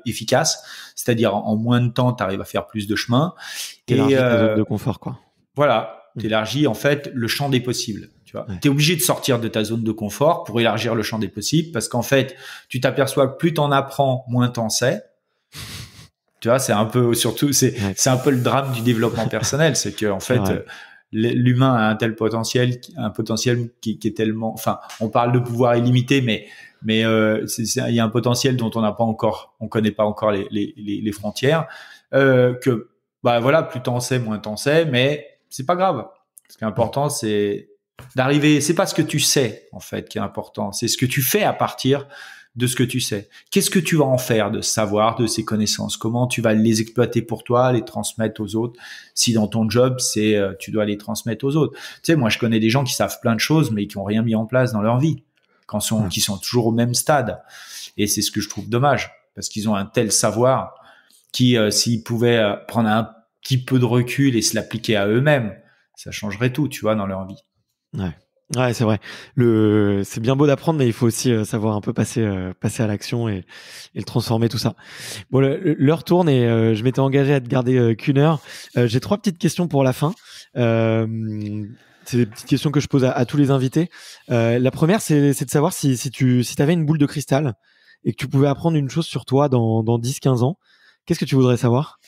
efficaces, c'est-à-dire en moins de temps tu arrives à faire plus de chemin et ta zone de confort, quoi. Voilà, t'élargis en fait le champ des possibles, tu vois. T'es obligé de sortir de ta zone de confort pour élargir le champ des possibles, parce qu'en fait tu t'aperçois que plus t'en apprends, moins t'en sais. Tu vois, c'est un peu c'est un peu le drame du développement personnel, c'est que en fait l'humain a un potentiel qui est tellement, on parle de pouvoir illimité, mais il y a un potentiel dont on connaît pas encore les frontières, que plus t'en sais, moins t'en sais, mais c'est pas grave. Ce qui est important, c'est d'arriver, c'est pas ce que tu sais, en fait, qui est important, c'est ce que tu fais à partir de ce que tu sais. Qu'est-ce que tu vas en faire de ce savoir, de ces connaissances? Comment tu vas les exploiter pour toi, les transmettre aux autres? Si dans ton job, tu dois les transmettre aux autres. Tu sais, moi, je connais des gens qui savent plein de choses, mais qui ont rien mis en place dans leur vie, qui sont toujours au même stade. Et c'est ce que je trouve dommage, parce qu'ils ont un tel savoir qui s'ils pouvaient prendre un petit peu de recul et se l'appliquer à eux-mêmes, ça changerait tout, tu vois, dans leur vie. Ouais, c'est vrai. C'est bien beau d'apprendre, mais il faut aussi savoir un peu passer à l'action et le transformer tout ça. Bon, l'heure tourne et je m'étais engagé à te garder qu'une heure. J'ai 3 petites questions pour la fin. C'est des petites questions que je pose à tous les invités. La première, c'est de savoir si tu avais une boule de cristal et que tu pouvais apprendre une chose sur toi dans 10-15 ans, qu'est-ce que tu voudrais savoir?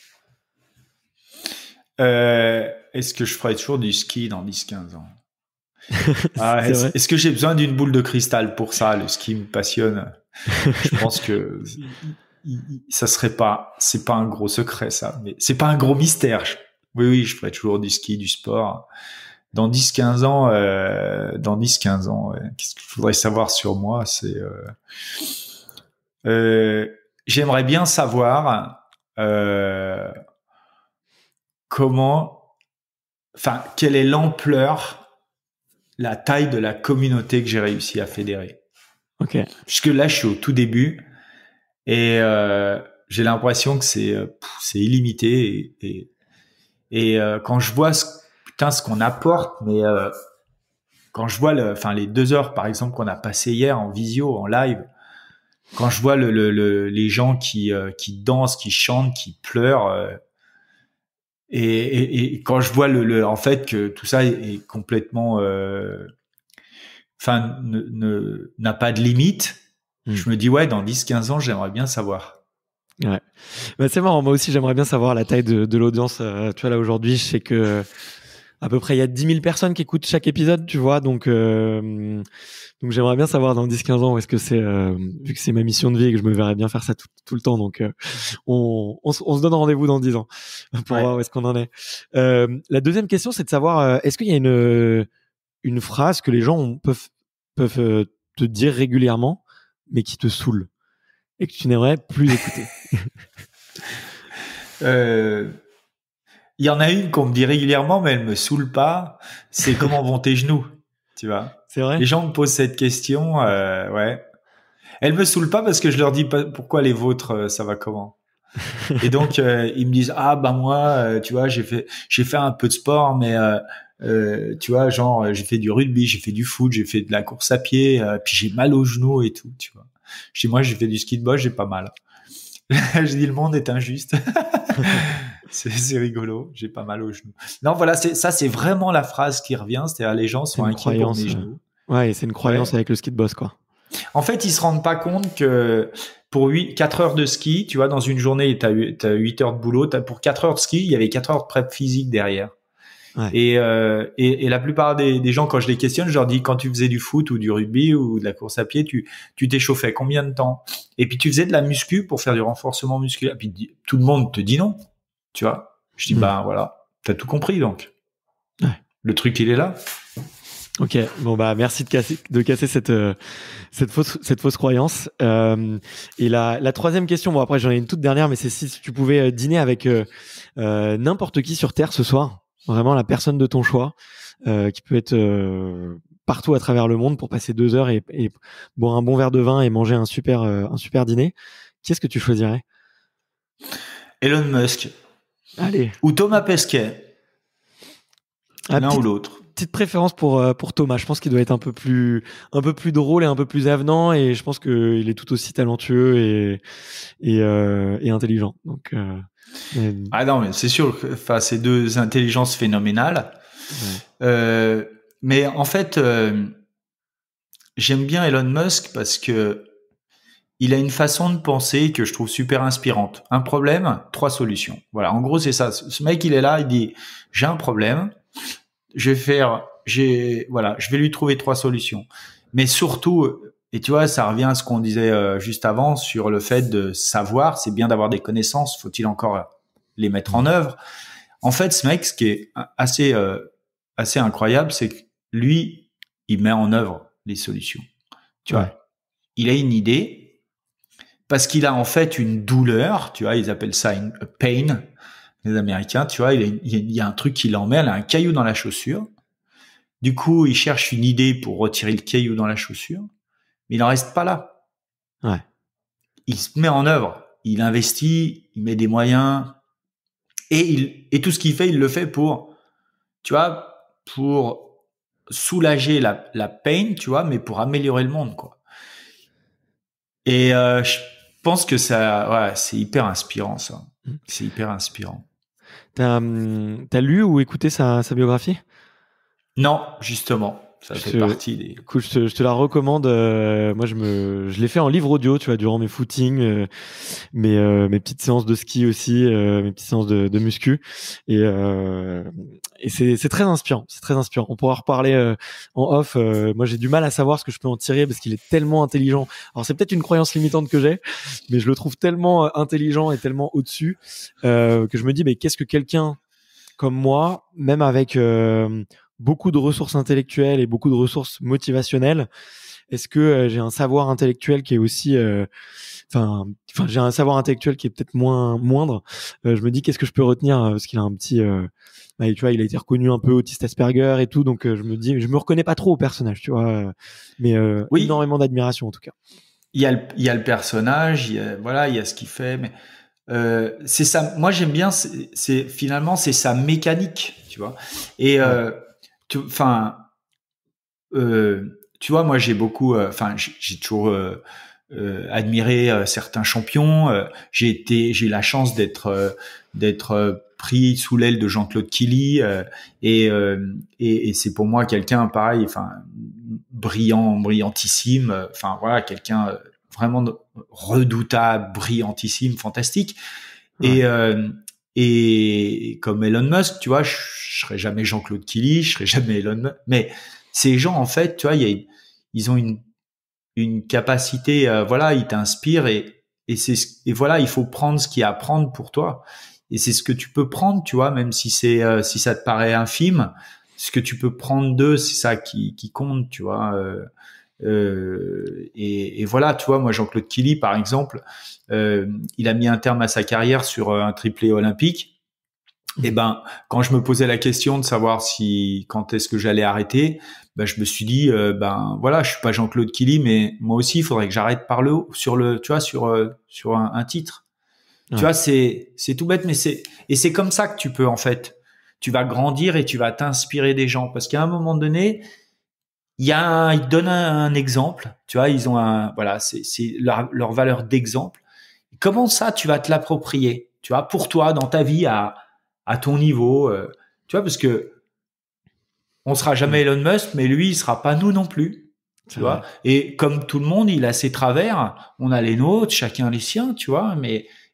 Est-ce que je ferai toujours du ski dans 10-15 ans? C'est vrai. Est-ce que j'ai besoin d'une boule de cristal pour ça? Le ski me passionne. Je pense que ça serait pas, c'est pas un gros secret, ça, mais c'est pas un gros mystère. Oui, je ferai toujours du ski, du sport. Dans 10-15 ans, qu'est-ce que je voudrais savoir sur moi? J'aimerais bien savoir, quelle est l'ampleur, la taille de la communauté que j'ai réussi à fédérer. Ok. Puisque là, je suis au tout début et j'ai l'impression que c'est illimité et quand je vois ce qu'on apporte, mais quand je vois les 2 heures par exemple qu'on a passé hier en visio, en live, quand je vois les gens qui dansent, qui chantent, qui pleurent. Et quand je vois en fait que tout ça est complètement, n'a pas de limite, je me dis ouais, dans 10-15 ans, j'aimerais bien savoir. Ouais. Bah, c'est marrant. Moi aussi, j'aimerais bien savoir la taille de l'audience. Tu vois, là, aujourd'hui, je sais que à peu près, il y a 10 000 personnes qui écoutent chaque épisode, tu vois. Donc j'aimerais bien savoir dans 10-15 ans où est-ce que c'est, vu que c'est ma mission de vie et que je me verrais bien faire ça tout le temps. Donc, on se donne rendez-vous dans 10 ans pour voir où est-ce qu'on en est. La deuxième question, c'est de savoir, est-ce qu'il y a une phrase que les gens peuvent te dire régulièrement, mais qui te saoule et que tu n'aimerais plus écouter? Il y en a une qu'on me dit régulièrement, mais elle me saoule pas. C'est comment vont tes genoux, tu vois? C'est vrai? Les gens me posent cette question, ouais. Elle me saoule pas parce que je leur dis pas pourquoi les vôtres, ça va comment? Et donc ils me disent moi, tu vois, j'ai fait un peu de sport, mais tu vois, genre j'ai fait du rugby, j'ai fait du foot, j'ai fait de la course à pied, puis j'ai mal aux genoux et tout, tu vois. Je dis moi j'ai fait du ski de boss, j'ai pas mal. Je dis le monde est injuste. C'est rigolo, j'ai pas mal aux genoux. Non, voilà, c'est vraiment la phrase qui revient, c'est-à-dire les gens sont inquiets pour mes genoux. Ouais, c'est une croyance avec le ski de boss, quoi. En fait, ils se rendent pas compte que pour 4 heures de ski, tu vois, dans une journée, t'as 8 heures de boulot, pour 4 heures de ski, il y avait 4 heures de prep physique derrière. Ouais. Et la plupart des gens, quand je les questionne, je leur dis, quand tu faisais du foot ou du rugby ou de la course à pied, tu t'échauffais combien de temps? Et puis tu faisais de la muscu pour faire du renforcement musculaire. Puis tout le monde te dit non, tu vois. Je dis, voilà, t'as tout compris donc. Ouais. Le truc, il est là. Ok, bon merci de casser cette fausse croyance. Et la troisième question, bon après j'en ai une toute dernière, mais c'est si tu pouvais dîner avec n'importe qui sur Terre ce soir, vraiment la personne de ton choix, qui peut être partout à travers le monde pour passer 2 heures et boire un bon verre de vin et manger un super dîner, qui est-ce que tu choisirais? Elon Musk. Allez. Ou Thomas Pesquet. L'un ou l'autre. Petite préférence pour Thomas. Je pense qu'il doit être un peu plus drôle et un peu plus avenant, et je pense qu'il est tout aussi talentueux et intelligent. Donc non, mais c'est sûr que c'est 2 intelligences phénoménales. Ouais. Mais en fait, j'aime bien Elon Musk parce que il a une façon de penser que je trouve super inspirante. Un problème, 3 solutions. Voilà, en gros c'est ça. Ce mec, il est là, il dit j'ai un problème. Je vais lui trouver 3 solutions. Mais surtout, et tu vois, ça revient à ce qu'on disait juste avant sur le fait de savoir, c'est bien d'avoir des connaissances, faut-il encore les mettre en œuvre. En fait, ce mec, ce qui est assez incroyable, c'est que lui, il met en œuvre les solutions. Tu vois, il a une idée parce qu'il a en fait une douleur, tu vois, ils appellent ça une pain. Les Américains, tu vois, il y a un truc qui l'emmerde, il a un caillou dans la chaussure. Du coup, il cherche une idée pour retirer le caillou dans la chaussure, mais il n'en reste pas là. Ouais. Il se met en œuvre. il investit, il met des moyens et tout ce qu'il fait, il le fait pour, tu vois, pour soulager la peine, tu vois, mais pour améliorer le monde, quoi. Et je pense que ça, ouais, c'est hyper inspirant, ça. C'est hyper inspirant. T'as lu ou écouté sa biographie? Non, justement, ça fait partie des. Écoute, je te la recommande. Moi, je l'ai fait en livre audio, tu vois, durant mes footings, mes petites séances de ski aussi, mes petites séances de muscu. Et c'est très inspirant. C'est très inspirant. On pourra reparler en off. Moi, j'ai du mal à savoir ce que je peux en tirer parce qu'il est tellement intelligent. Alors, c'est peut-être une croyance limitante que j'ai, mais je le trouve tellement intelligent et tellement au-dessus que je me dis, mais qu'est-ce que quelqu'un comme moi, même avec beaucoup de ressources intellectuelles et beaucoup de ressources motivationnelles, est-ce que j'ai un savoir intellectuel qui est aussi enfin j'ai un savoir intellectuel qui est peut-être moindre. Je me dis qu'est-ce que je peux retenir parce qu'il a un petit tu vois, il a été reconnu un peu autiste Asperger et tout, donc je me dis, je me reconnais pas trop au personnage, tu vois, mais Oui, énormément d'admiration en tout cas. il y a le personnage, voilà, il y a ce qu'il fait, mais c'est ça. Moi, j'aime bien. Finalement, c'est sa mécanique, tu vois. Et enfin, tu vois, moi, j'ai beaucoup. Enfin, j'ai toujours admiré certains champions. J'ai eu la chance d'être pris sous l'aile de Jean-Claude Killy et c'est pour moi quelqu'un pareil, enfin brillantissime. Enfin voilà, quelqu'un vraiment redoutable, brillantissime, fantastique. Ouais. Et comme Elon Musk, tu vois, je serai jamais Jean-Claude Killy, je serai jamais Elon Musk. Mais ces gens, en fait, tu vois, ils ont une capacité, voilà, ils t'inspirent et voilà, il faut prendre ce qu'il y a à prendre pour toi. Et c'est ce que tu peux prendre, tu vois, même si si ça te paraît infime, ce que tu peux prendre d'eux, c'est ça qui compte, tu vois. Et voilà, tu vois, moi, Jean-Claude Killy, par exemple, il a mis un terme à sa carrière sur un triplé olympique. Et ben, quand je me posais la question de savoir quand est-ce que j'allais arrêter, ben, je me suis dit, ben, voilà, je suis pas Jean-Claude Killy, mais moi aussi, il faudrait que j'arrête par le haut, sur un titre. Ouais. Tu vois, c'est tout bête, mais c'est comme ça que tu peux, en fait, tu vas grandir et tu vas t'inspirer des gens. Parce qu'à un moment donné, ils donnent un exemple, tu vois, ils ont voilà, c'est leur valeur d'exemple. Comment ça, tu vas te l'approprier, tu vois, pour toi, dans ta vie, à ton niveau, tu vois, parce que on sera jamais Elon Musk, mais lui, il sera pas nous non plus, tu vois. Et comme tout le monde, il a ses travers, on a les nôtres, chacun les siens, tu vois,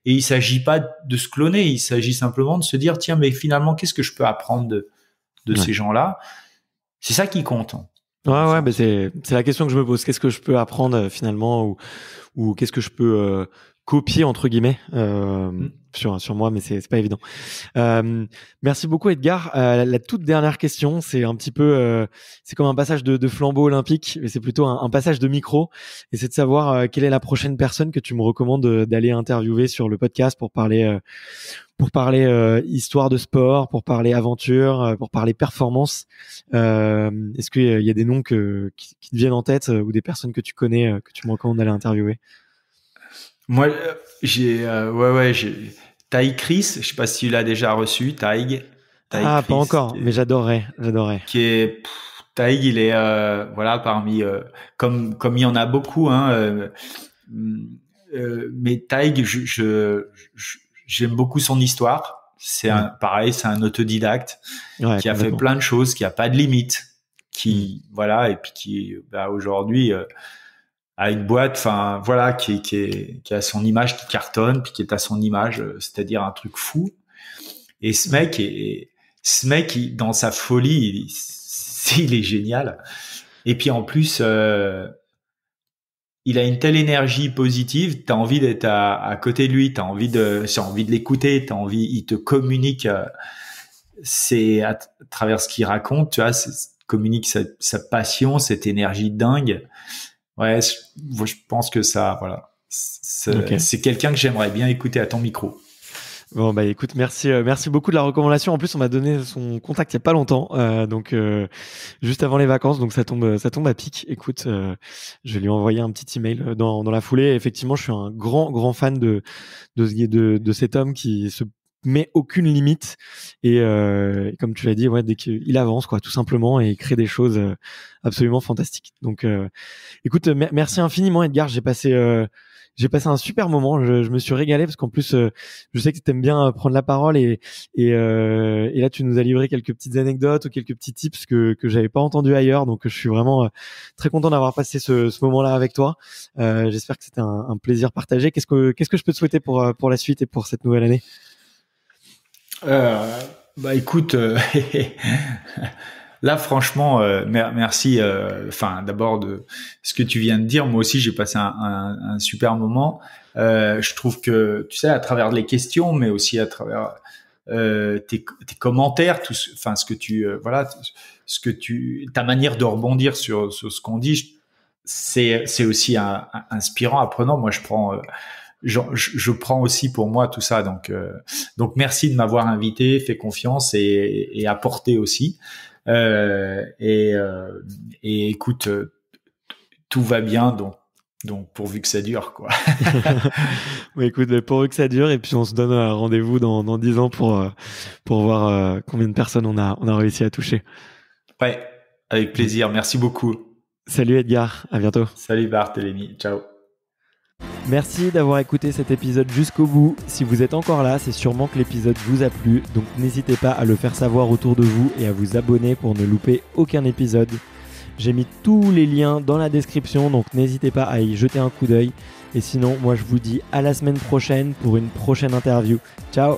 et il s'agit pas de se cloner, il s'agit simplement de se dire, tiens, mais finalement, qu'est-ce que je peux apprendre de ces gens-là? C'est ça qui compte. Ouais, bah c'est la question que je me pose. Qu'est-ce que je peux apprendre finalement ou qu'est-ce que je peux copier entre guillemets sur moi, mais c'est pas évident. Merci beaucoup Edgar. La toute dernière question, c'est un petit peu, c'est comme un passage de flambeau olympique, mais c'est plutôt un passage de micro. Et c'est de savoir quelle est la prochaine personne que tu me recommandes d'aller interviewer sur le podcast pour parler histoire de sport, pour parler aventure, pour parler performance. Est-ce qu'il y a des noms qui te viennent en tête ou des personnes que tu connais que tu me recommandes d'aller interviewer? Moi, j'ai Taïg Chris, je sais pas si tu l'as déjà reçu, Taïg. Ah, pas encore, mais j'adorerais. Taïg, il est voilà parmi comme il y en a beaucoup, hein. Mais Taïg, j'aime beaucoup son histoire. C'est pareil, c'est un autodidacte qui a fait plein de choses, qui a pas de limite, voilà, et puis qui aujourd'hui à une boîte, enfin voilà, qui a son image qui cartonne, puis qui est à son image, c'est-à-dire un truc fou. Et ce mec, dans sa folie, il est génial. Et puis en plus, il a une telle énergie positive, t'as envie d'être à côté de lui, t'as envie de l'écouter, il te communique, c'est à travers ce qu'il raconte, tu vois, communique sa passion, cette énergie dingue. Ouais, je pense que ça, voilà, c'est quelqu'un que j'aimerais bien écouter à ton micro. Bon bah écoute, merci beaucoup de la recommandation. En plus, on m'a donné son contact il y a pas longtemps, donc juste avant les vacances, donc ça tombe à pic. Écoute, je vais lui envoyer un petit email dans la foulée. Effectivement, je suis un grand fan de cet homme qui se met aucune limite et comme tu l'as dit, ouais, dès qu'il avance quoi, tout simplement, et il crée des choses absolument fantastiques. Donc écoute, merci infiniment Edgar, j'ai passé un super moment. Je me suis régalé parce qu'en plus, je sais que tu aimes bien prendre la parole et là, tu nous as livré quelques petites anecdotes ou quelques petits tips que j'avais pas entendus ailleurs. Donc, je suis vraiment très content d'avoir passé ce moment-là avec toi. J'espère que c'était un plaisir partagé. Qu'est-ce que je peux te souhaiter pour la suite et pour cette nouvelle année? Bah écoute, là franchement, merci. Enfin, d'abord de ce que tu viens de dire. Moi aussi, j'ai passé un super moment. Je trouve que, tu sais, à travers les questions, mais aussi à travers tes commentaires, enfin ce que ta manière de rebondir sur ce qu'on dit, c'est aussi inspirant, apprenant. Moi, je prends aussi pour moi tout ça. Donc merci de m'avoir invité, fait confiance et apporté aussi. Et écoute, tout va bien, donc pourvu que ça dure, quoi. Bon, écoute, pourvu que ça dure, et puis on se donne un rendez-vous dans 10 ans pour voir combien de personnes on a réussi à toucher. Ouais, avec plaisir. Merci beaucoup. Salut Edgar, à bientôt. Salut Barthélémy, ciao. Merci d'avoir écouté cet épisode jusqu'au bout. Si vous êtes encore là, c'est sûrement que l'épisode vous a plu, donc n'hésitez pas à le faire savoir autour de vous et à vous abonner pour ne louper aucun épisode. J'ai mis tous les liens dans la description, donc n'hésitez pas à y jeter un coup d'œil. Et sinon, moi je vous dis à la semaine prochaine pour une prochaine interview. Ciao!